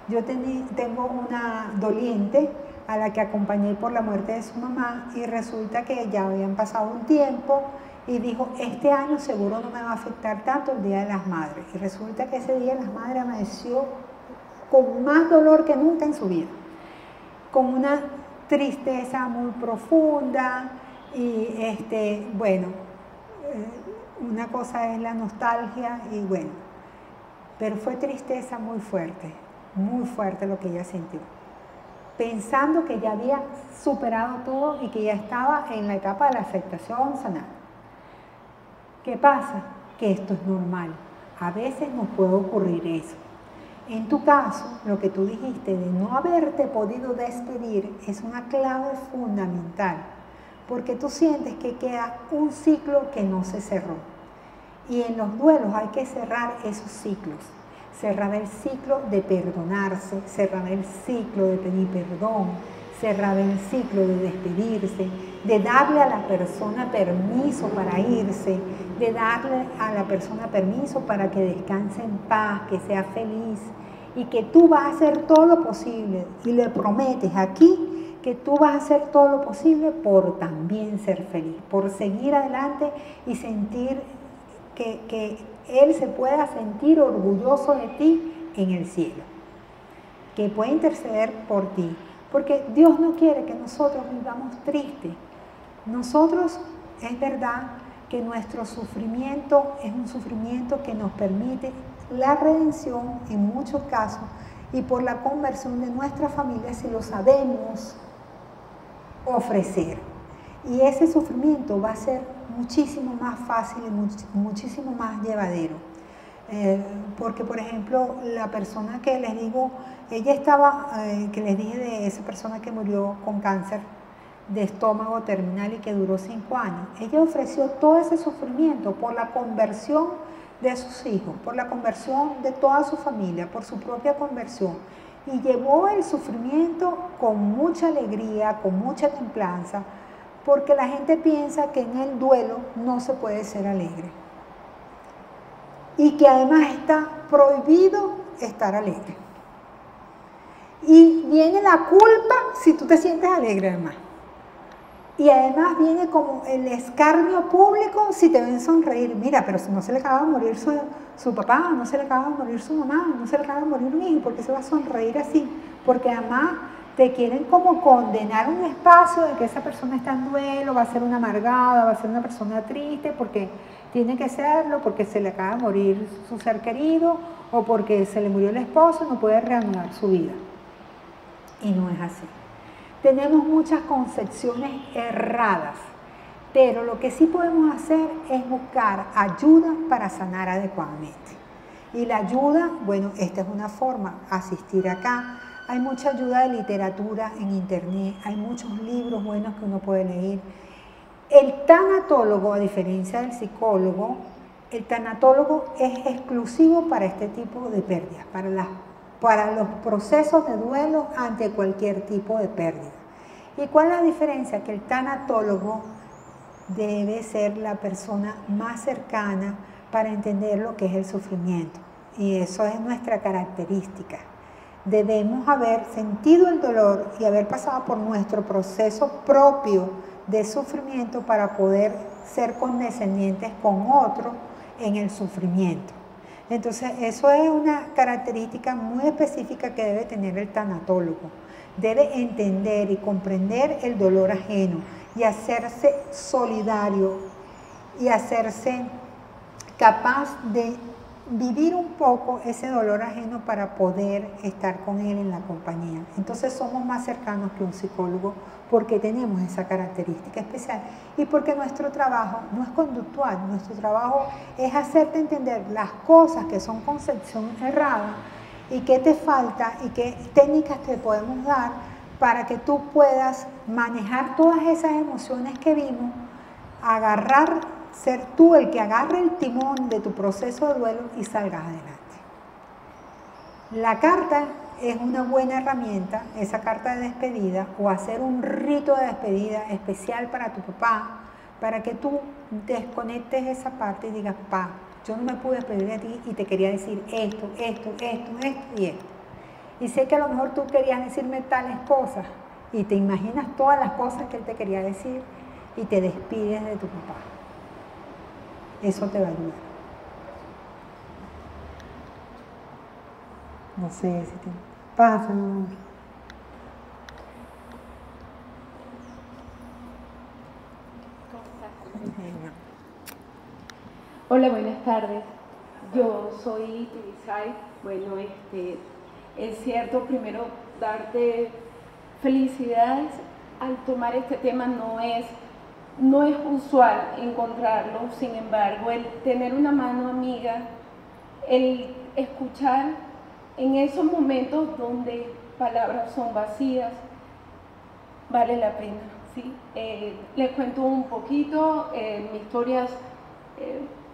Yo tengo una doliente a la que acompañé por la muerte de su mamá y resulta que ya habían pasado un tiempo y dijo, este año seguro no me va a afectar tanto el Día de las Madres. Y resulta que ese Día de las Madres amaneció con más dolor que nunca en su vida, con una tristeza muy profunda y bueno, una cosa es la nostalgia y bueno, pero fue tristeza muy fuerte lo que ella sintió, pensando que ya había superado todo y que ya estaba en la etapa de la aceptación, sanar. ¿Qué pasa? Que esto es normal. A veces nos puede ocurrir eso. En tu caso, lo que tú dijiste de no haberte podido despedir es una clave fundamental, porque tú sientes que queda un ciclo que no se cerró. Y en los duelos hay que cerrar esos ciclos. Cerrar el ciclo de perdonarse, cerrar el ciclo de pedir perdón, cerrar el ciclo de despedirse, de darle a la persona permiso para irse, de darle a la persona permiso para que descanse en paz, que sea feliz y que tú vas a hacer todo lo posible y le prometes aquí que tú vas a hacer todo lo posible por también ser feliz, por seguir adelante y sentir que Él se pueda sentir orgulloso de ti en el cielo, que pueda interceder por ti, porque Dios no quiere que nosotros vivamos tristes. Nosotros, es verdad que nuestro sufrimiento es un sufrimiento que nos permite la redención en muchos casos y por la conversión de nuestra familia si lo sabemos ofrecer. Y ese sufrimiento va a ser muchísimo más fácil y muchísimo más llevadero. Porque, por ejemplo, la persona que les digo, ella estaba, que les dije de esa persona que murió con cáncer de estómago terminal y que duró 5 años, ella ofreció todo ese sufrimiento por la conversión de sus hijos, por la conversión de toda su familia, por su propia conversión. Y llevó el sufrimiento con mucha alegría, con mucha templanza, porque la gente piensa que en el duelo no se puede ser alegre. Y que además está prohibido estar alegre. Y viene la culpa si tú te sientes alegre además. Y además viene como el escarnio público si te ven sonreír. Mira, pero si no se le acaba de morir su papá, no se le acaba de morir su mamá, no se le acaba de morir un hijo, ¿por qué se va a sonreír así? Porque además te quieren como condenar un espacio de que esa persona está en duelo, va a ser una amargada, va a ser una persona triste, porque tiene que serlo, porque se le acaba de morir su ser querido, o porque se le murió el esposo y no puede reanudar su vida. Y no es así. Tenemos muchas concepciones erradas, pero lo que sí podemos hacer es buscar ayuda para sanar adecuadamente. Y la ayuda, bueno, esta es una forma, asistir acá. Hay mucha ayuda de literatura en internet, hay muchos libros buenos que uno puede leer. El tanatólogo, a diferencia del psicólogo, el tanatólogo es exclusivo para este tipo de pérdidas, para los procesos de duelo ante cualquier tipo de pérdida. ¿Y cuál es la diferencia? Que el tanatólogo debe ser la persona más cercana para entender lo que es el sufrimiento. Y eso es nuestra característica. Debemos haber sentido el dolor y haber pasado por nuestro proceso propio de sufrimiento para poder ser condescendientes con otro en el sufrimiento. Entonces, eso es una característica muy específica que debe tener el tanatólogo. Debe entender y comprender el dolor ajeno y hacerse solidario y hacerse capaz de vivir un poco ese dolor ajeno para poder estar con él en la compañía. Entonces somos más cercanos que un psicólogo porque tenemos esa característica especial y porque nuestro trabajo no es conductual, nuestro trabajo es hacerte entender las cosas que son concepción errada y qué te falta y qué técnicas te podemos dar para que tú puedas manejar todas esas emociones que vimos, ser tú el que agarre el timón de tu proceso de duelo y salgas adelante. La carta es una buena herramienta, esa carta de despedida, o hacer un rito de despedida especial para tu papá, para que tú desconectes esa parte y digas, papá, yo no me pude despedir de ti y te quería decir esto y esto. Y sé que a lo mejor tú querías decirme tales cosas y te imaginas todas las cosas que él te quería decir y te despides de tu papá. Eso te va a ayudar. No sé si te pasa. Hola, buenas tardes. Yo soy Tibisay. Bueno, es cierto, primero darte felicidades al tomar este tema. No es usual encontrarlo, sin embargo, el tener una mano amiga, el escuchar en esos momentos donde palabras son vacías, vale la pena, ¿sí? Les cuento un poquito, mi historia es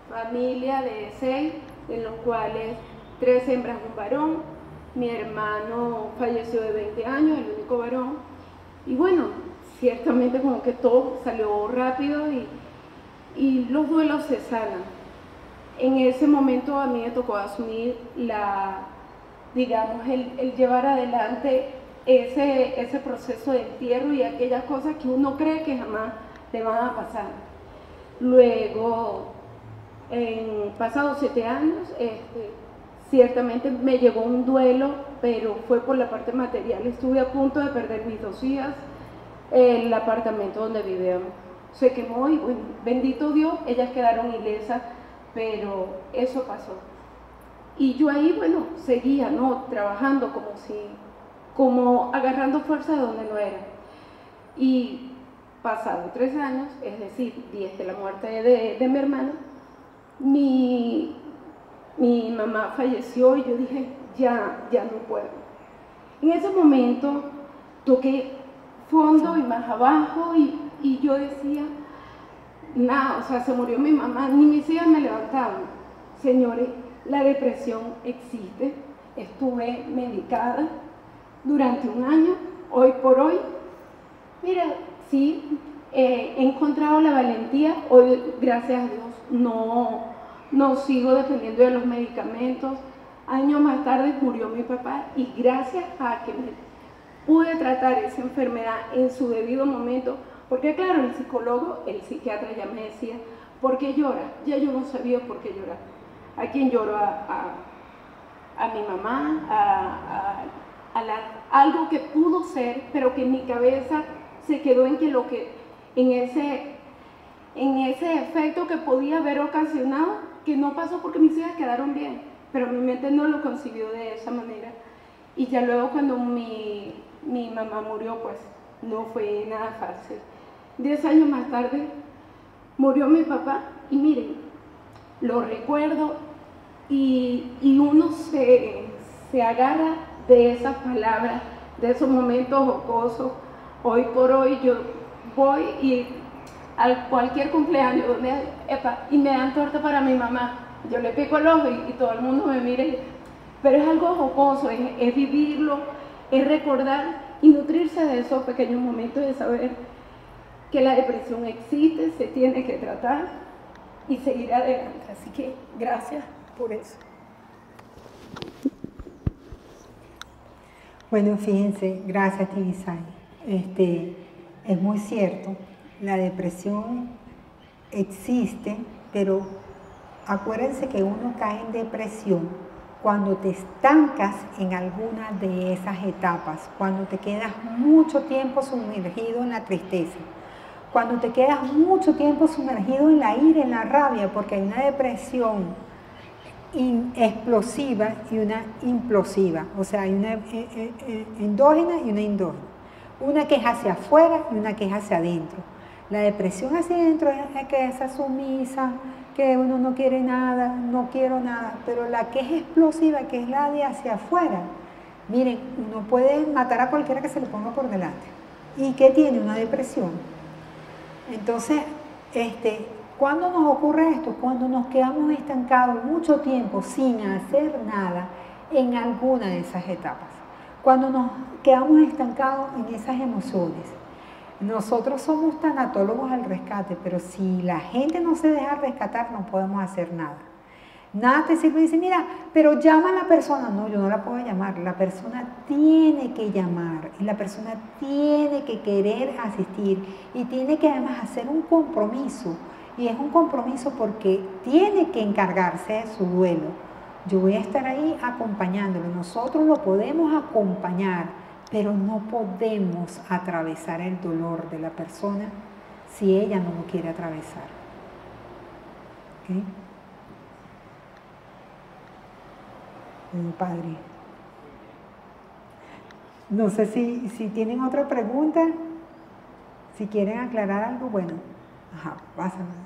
familia de 6, de los cuales 3 hembras y un varón. Mi hermano falleció de 20 años, el único varón, y bueno, ciertamente como que todo salió rápido y los duelos se sanan. En ese momento a mí me tocó asumir el llevar adelante ese proceso de entierro y aquellas cosas que uno cree que jamás te van a pasar. Luego, pasados 7 años, ciertamente me llegó un duelo, pero fue por la parte material. Estuve a punto de perder mis 2 hijas. El apartamento donde vivíamos se quemó y bueno, bendito Dios, ellas quedaron ilesas, pero eso pasó. Y yo ahí, bueno, seguía, ¿no? Trabajando como agarrando fuerza de donde no era. Y pasado 3 años, es decir, 10 de la muerte de mi hermana, mi mamá falleció y yo dije, ya no puedo. En ese momento toqué fondo y más abajo y yo decía, nada, o sea, se murió mi mamá, ni mis hijas me levantaban. Señores, la depresión existe, estuve medicada durante 1 año, hoy por hoy, mira, sí, he encontrado la valentía, hoy gracias a Dios no sigo dependiendo de los medicamentos. Años más tarde murió mi papá y gracias a que pude tratar esa enfermedad en su debido momento, porque claro, el psicólogo, el psiquiatra ya me decía, ¿por qué llora? Ya yo no sabía por qué llorar. ¿A quién lloro? A mi mamá, algo que pudo ser, pero que en mi cabeza se quedó en ese efecto que podía haber ocasionado, que no pasó porque mis hijas quedaron bien, pero mi mente no lo concibió de esa manera. Y ya luego cuando mi mi mamá murió, pues no fue nada fácil. 10 años más tarde murió mi papá y miren, lo recuerdo y uno se agarra de esas palabras, de esos momentos jocosos. Hoy por hoy yo voy y a cualquier cumpleaños donde y me dan torta para mi mamá, yo le pico el ojo y todo el mundo me mira, pero es algo jocoso, es vivirlo, es recordar y nutrirse de esos pequeños momentos de saber que la depresión existe, se tiene que tratar y seguir adelante. Así que gracias por eso. Bueno, fíjense, gracias Tibisay. Es muy cierto, la depresión existe, pero acuérdense que uno cae en depresión cuando te estancas en alguna de esas etapas, cuando te quedas mucho tiempo sumergido en la tristeza, cuando te quedas mucho tiempo sumergido en la ira, en la rabia, porque hay una depresión explosiva y una implosiva, o sea, hay una endógena y una endógena, una que es hacia afuera y una que es hacia adentro. La depresión hacia adentro es que es sumisa, que uno no quiere nada, no quiero nada, pero la que es explosiva, que es la de hacia afuera, miren, uno puede matar a cualquiera que se le ponga por delante. ¿Y qué tiene? Una depresión. Entonces, ¿cuándo nos ocurre esto? Cuando nos quedamos estancados mucho tiempo sin hacer nada en alguna de esas etapas. Cuando nos quedamos estancados en esas emociones. Nosotros somos tanatólogos al rescate, pero si la gente no se deja rescatar, no podemos hacer nada. Nada te sirve y dice, mira, pero llama a la persona. No, yo no la puedo llamar. La persona tiene que llamar y la persona tiene que querer asistir y tiene que además hacer un compromiso. Y es un compromiso porque tiene que encargarse de su duelo. Yo voy a estar ahí acompañándolo. Nosotros lo podemos acompañar, pero no podemos atravesar el dolor de la persona si ella no lo quiere atravesar. ¿Okay? Padre. No sé si tienen otra pregunta, si quieren aclarar algo, bueno. Ajá, pásame.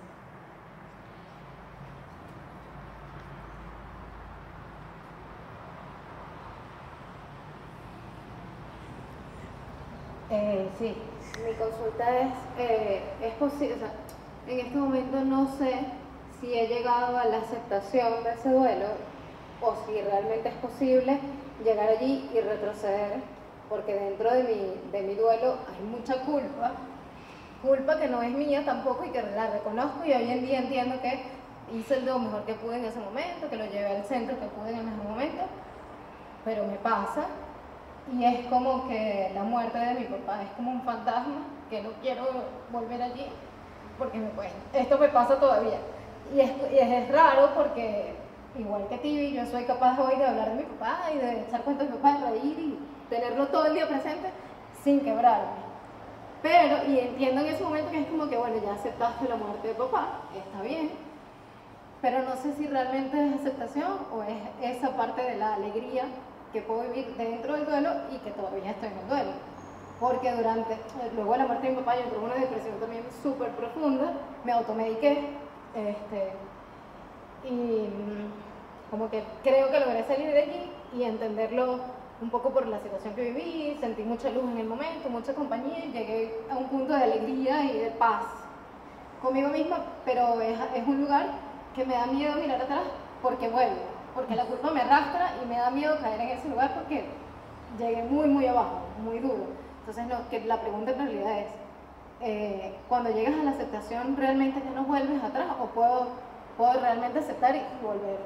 Sí, mi consulta es posible, o sea, en este momento no sé si he llegado a la aceptación de ese duelo o si realmente es posible llegar allí y retroceder, porque dentro de mi duelo hay mucha culpa que no es mía tampoco y que la reconozco y hoy en día entiendo que hice lo mejor que pude en ese momento, que lo llevé al centro que pude en ese momento, pero me pasa. Y es como que la muerte de mi papá es como un fantasma, que no quiero volver allí, porque esto me pasa todavía. Y es raro porque, igual que Tibi, yo soy capaz hoy de hablar de mi papá y de echar cuentos de mi papá, de reír y tenerlo todo el día presente sin quebrarme. Pero, y entiendo en ese momento que es como que, bueno, ya aceptaste la muerte de papá, está bien, pero no sé si realmente es aceptación o es esa parte de la alegría que puedo vivir dentro del duelo y que todavía estoy en el duelo. Porque luego de la muerte de mi papá, yo tuve una depresión también súper profunda, me automediqué, y como que creo que logré salir de allí y entenderlo un poco por la situación que viví, sentí mucha luz en el momento, mucha compañía y llegué a un punto de alegría y de paz conmigo misma, pero es un lugar que me da miedo mirar atrás porque vuelvo. Porque la culpa me arrastra y me da miedo caer en ese lugar porque llegué muy, muy abajo, muy duro. Entonces, que la pregunta en realidad es, cuando llegas a la aceptación, ¿realmente ya no vuelves atrás o puedo realmente aceptar y volver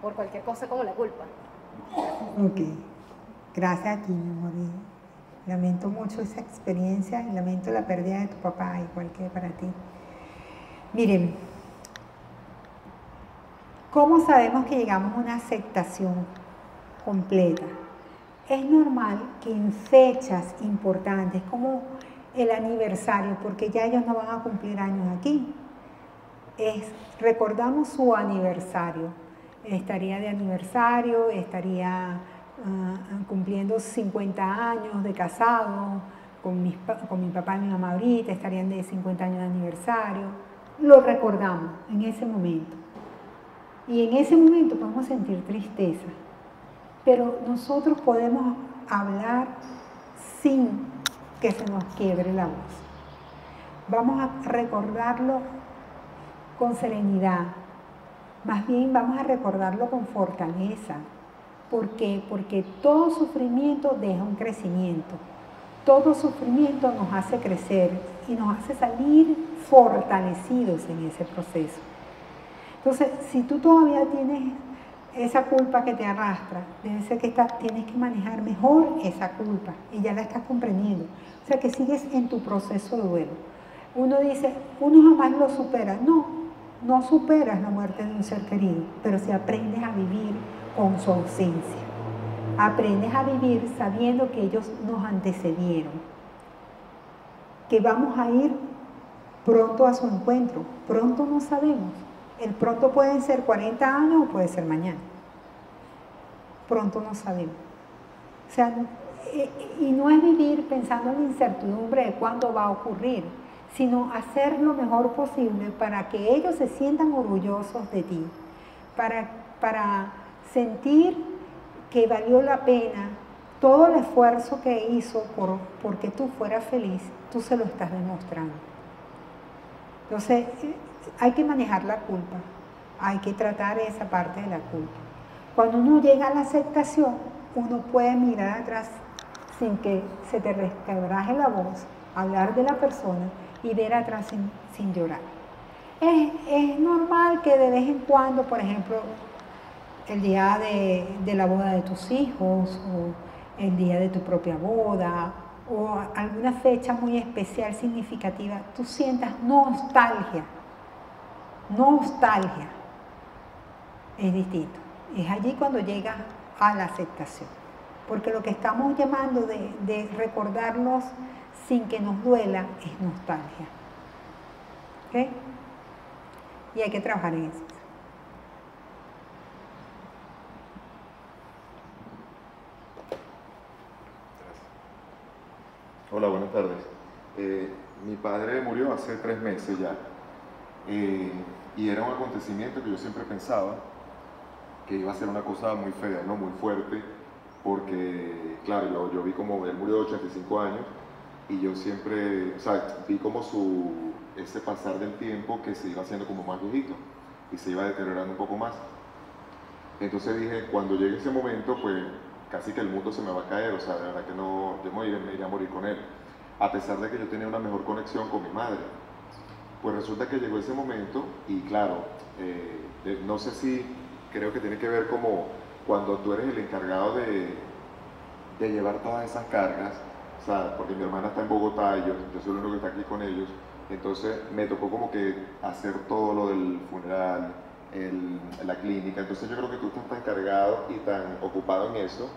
por cualquier cosa como la culpa? Ok, gracias a ti, mi amor. Lamento mucho esa experiencia, lamento la pérdida de tu papá, igual que para ti. Miren, ¿cómo sabemos que llegamos a una aceptación completa? Es normal que en fechas importantes, como el aniversario, porque ya ellos no van a cumplir años aquí, recordamos su aniversario, estaría de aniversario, estaría cumpliendo 50 años de casado, con mi papá y mi mamá ahorita, estarían de 50 años de aniversario. Lo recordamos en ese momento. Y en ese momento podemos sentir tristeza, pero nosotros podemos hablar sin que se nos quiebre la voz. Vamos a recordarlo con serenidad, más bien vamos a recordarlo con fortaleza. ¿Por qué? Porque todo sufrimiento deja un crecimiento. Todo sufrimiento nos hace crecer y nos hace salir fortalecidos en ese proceso. Entonces, si tú todavía tienes esa culpa que te arrastra, debe ser que tienes que manejar mejor esa culpa y ya la estás comprendiendo. O sea, que sigues en tu proceso de duelo. Uno dice, uno jamás lo supera. No, no superas la muerte de un ser querido, pero si aprendes a vivir con su ausencia. Aprendes a vivir sabiendo que ellos nos antecedieron, que vamos a ir pronto a su encuentro. Pronto no sabemos. El pronto puede ser 40 años o puede ser mañana. Pronto no sabemos. O sea, y no es vivir pensando en la incertidumbre de cuándo va a ocurrir, sino hacer lo mejor posible para que ellos se sientan orgullosos de ti, para sentir que valió la pena todo el esfuerzo que hizo porque tú fueras feliz, tú se lo estás demostrando. Entonces, hay que manejar la culpa, hay que tratar esa parte de la culpa. Cuando uno llega a la aceptación, uno puede mirar atrás sin que se te resquebraje la voz, hablar de la persona y ver atrás sin llorar. Es normal que de vez en cuando, por ejemplo, el día de la boda de tus hijos, o el día de tu propia boda, o alguna fecha muy especial, significativa, tú sientas nostalgia. Nostalgia. Es distinto. Es allí cuando llegas a la aceptación. Porque lo que estamos llamando de recordarlos sin que nos duela es nostalgia. ¿Ok? Y hay que trabajar en eso. Hola, buenas tardes. Mi padre murió hace 3 meses ya, y era un acontecimiento que yo siempre pensaba que iba a ser una cosa muy fea, ¿no? Muy fuerte, porque, claro, yo vi como él murió de 85 años, y yo siempre, o sea, vi como ese pasar del tiempo que se iba haciendo como más viejito, y se iba deteriorando un poco más. Entonces dije, cuando llegue ese momento, pues casi que el mundo se me va a caer, o sea, de verdad que no, yo me iría a morir con él, a pesar de que yo tenía una mejor conexión con mi madre. Pues resulta que llegó ese momento y claro, no sé si, creo que tiene que ver como cuando tú eres el encargado de llevar todas esas cargas, o sea, porque mi hermana está en Bogotá y yo soy el único que está aquí con ellos, entonces me tocó como que hacer todo lo del funeral, la clínica, entonces yo creo que tú estás tan cargado y tan ocupado en eso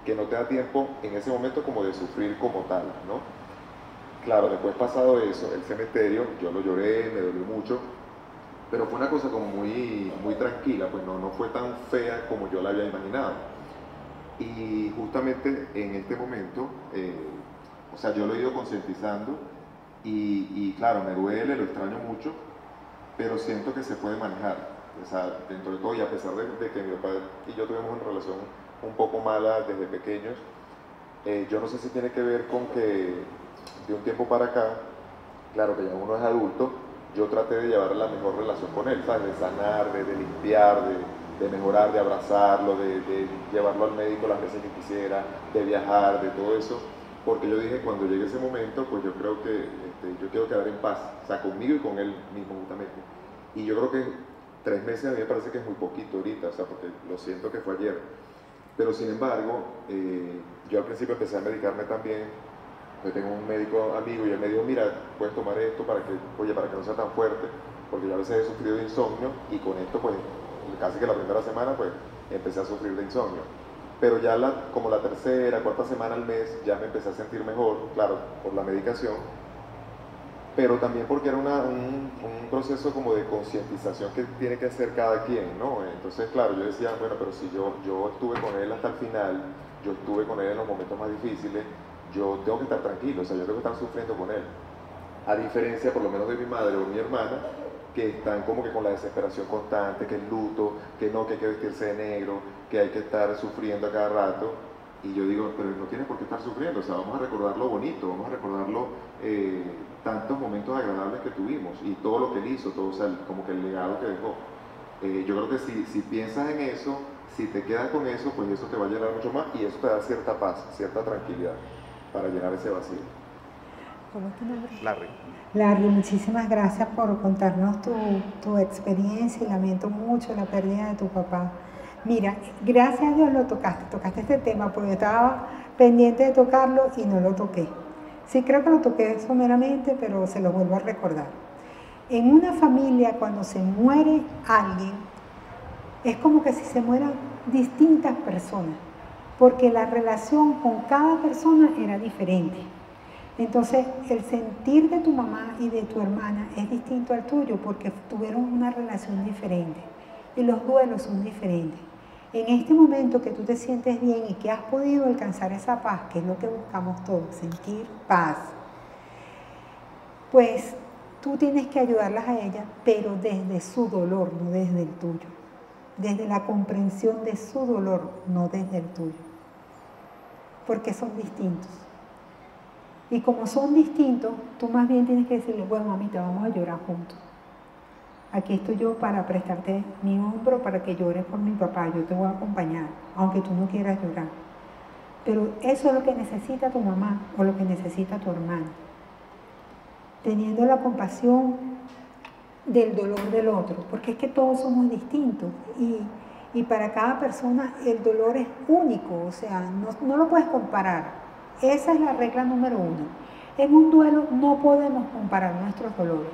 que no te da tiempo en ese momento como de sufrir como tal, ¿no? Claro, después pasado eso, el cementerio, yo lo lloré, me dolió mucho, pero fue una cosa como muy, muy tranquila, pues no fue tan fea como yo la había imaginado. Y justamente en este momento, o sea, yo lo he ido concientizando y claro, me duele, lo extraño mucho, pero siento que se puede manejar. O sea, dentro de todo, y a pesar de que mi papá y yo tuvimos una relación un poco mala desde pequeños, yo no sé si tiene que ver con que de un tiempo para acá, claro que ya uno es adulto, yo traté de llevar la mejor relación con él, ¿sabes? De sanar, de limpiar, de mejorar, de abrazarlo, de llevarlo al médico las veces que quisiera, de viajar, de todo eso, porque yo dije, cuando llegue ese momento, pues yo creo que yo quiero quedar en paz, o sea, conmigo y con él mismo justamente. Y yo creo que 3 meses a mí me parece que es muy poquito ahorita, o sea, porque lo siento que fue ayer. Pero sin embargo, yo al principio empecé a medicarme también. Yo tengo un médico amigo y él me dijo, mira, puedes tomar esto para que no sea tan fuerte, porque yo a veces he sufrido de insomnio y con esto, pues, casi que la primera semana, pues, empecé a sufrir de insomnio. Pero ya como la tercera, cuarta semana al mes, ya me empecé a sentir mejor, claro, por la medicación, pero también porque era un proceso como de concientización que tiene que hacer cada quien, ¿no? Entonces, claro, yo decía, bueno, pero si yo estuve con él hasta el final, yo estuve con él en los momentos más difíciles, yo tengo que estar tranquilo, o sea, yo tengo que estar sufriendo con él. A diferencia, por lo menos, de mi madre o mi hermana, que están como que con la desesperación constante, que el luto, que no, que hay que vestirse de negro, que hay que estar sufriendo a cada rato. Y yo digo, pero no tienes por qué estar sufriendo, o sea, vamos a recordar lo bonito, vamos a recordar tantos momentos agradables que tuvimos y todo lo que él hizo, todo, o sea, como que el legado que dejó. Yo creo que si piensas en eso, si te quedas con eso, pues eso te va a llenar mucho más y eso te da cierta paz, cierta tranquilidad para llenar ese vacío. ¿Cómo es tu nombre? Larry. Larry, muchísimas gracias por contarnos tu experiencia y lamento mucho la pérdida de tu papá. Mira, gracias a Dios lo tocaste este tema porque yo estaba pendiente de tocarlo y no lo toqué. Sí creo que lo toqué someramente, pero se lo vuelvo a recordar. En una familia, cuando se muere alguien, es como que si se mueran distintas personas, porque la relación con cada persona era diferente. Entonces, el sentir de tu mamá y de tu hermana es distinto al tuyo porque tuvieron una relación diferente y los duelos son diferentes. En este momento que tú te sientes bien y que has podido alcanzar esa paz, que es lo que buscamos todos, sentir paz, pues tú tienes que ayudarlas a ellas, pero desde su dolor, no desde el tuyo. Desde la comprensión de su dolor, no desde el tuyo. Porque son distintos. Y como son distintos, tú más bien tienes que decirle, bueno, mamita, vamos a llorar juntos. Aquí estoy yo para prestarte mi hombro para que llores por mi papá, yo te voy a acompañar, aunque tú no quieras llorar. Pero eso es lo que necesita tu mamá o lo que necesita tu hermano. Teniendo la compasión del dolor del otro, porque es que todos somos distintos y para cada persona el dolor es único, o sea, no lo puedes comparar. Esa es la regla número 1. En un duelo no podemos comparar nuestros dolores.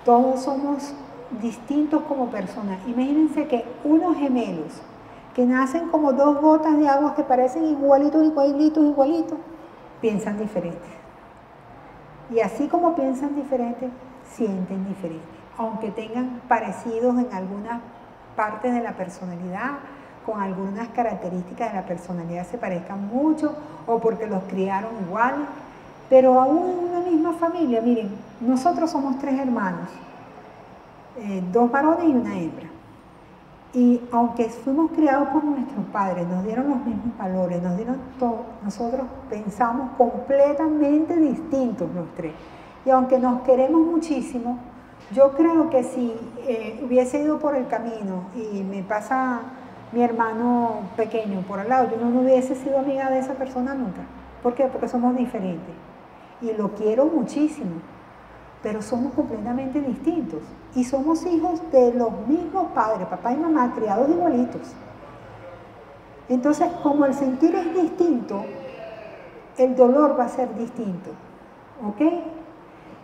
Todos somos distintos como personas. Imagínense que unos gemelos que nacen como 2 gotas de agua que parecen igualitos, piensan diferente. Y así como piensan diferente, sienten diferente. Aunque tengan parecidos en algunas partes de la personalidad, con algunas características de la personalidad se parezcan mucho o porque los criaron igual, pero aún en una misma familia, miren, nosotros somos 3 hermanos, 2 varones y una hembra. Y aunque fuimos criados por nuestros padres, nos dieron los mismos valores, nos dieron todo, nosotros pensamos completamente distintos los 3. Y aunque nos queremos muchísimo, yo creo que si hubiese ido por el camino y me pasa mi hermano pequeño por al lado, yo no hubiese sido amiga de esa persona nunca. ¿Por qué? Porque somos diferentes. Y lo quiero muchísimo, pero somos completamente distintos. Y somos hijos de los mismos padres, papá y mamá, criados igualitos. Entonces, como el sentir es distinto, el dolor va a ser distinto. ¿Ok?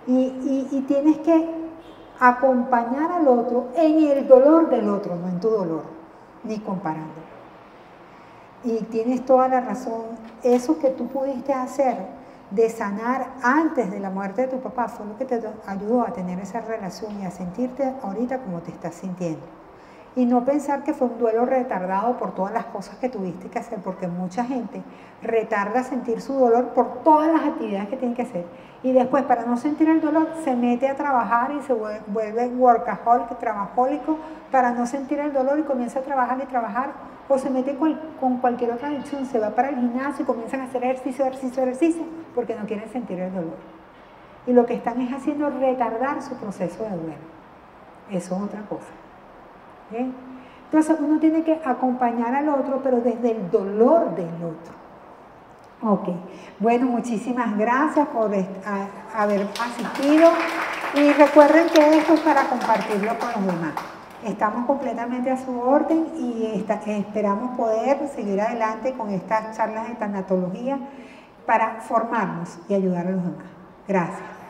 Y tienes que acompañar al otro en el dolor del otro, no en tu dolor, ni comparando. Y tienes toda la razón, eso que tú pudiste hacer de sanar antes de la muerte de tu papá fue lo que te ayudó a tener esa relación y a sentirte ahorita como te estás sintiendo. Y no pensar que fue un duelo retardado por todas las cosas que tuviste que hacer, porque mucha gente retarda sentir su dolor por todas las actividades que tiene que hacer. Y después, para no sentir el dolor, se mete a trabajar y se vuelve workaholic, trabajólico, para no sentir el dolor y comienza a trabajar y trabajar, o se mete con cualquier otra adicción, se va para el gimnasio y comienzan a hacer ejercicio, porque no quieren sentir el dolor. Y lo que están es haciendo retardar su proceso de duelo. Eso es otra cosa. ¿Bien? Entonces uno tiene que acompañar al otro, pero desde el dolor del otro. Ok, bueno, muchísimas gracias por haber asistido y recuerden que esto es para compartirlo con los demás. Estamos completamente a su orden y esperamos poder seguir adelante con estas charlas de tanatología para formarnos y ayudar a los demás. Gracias.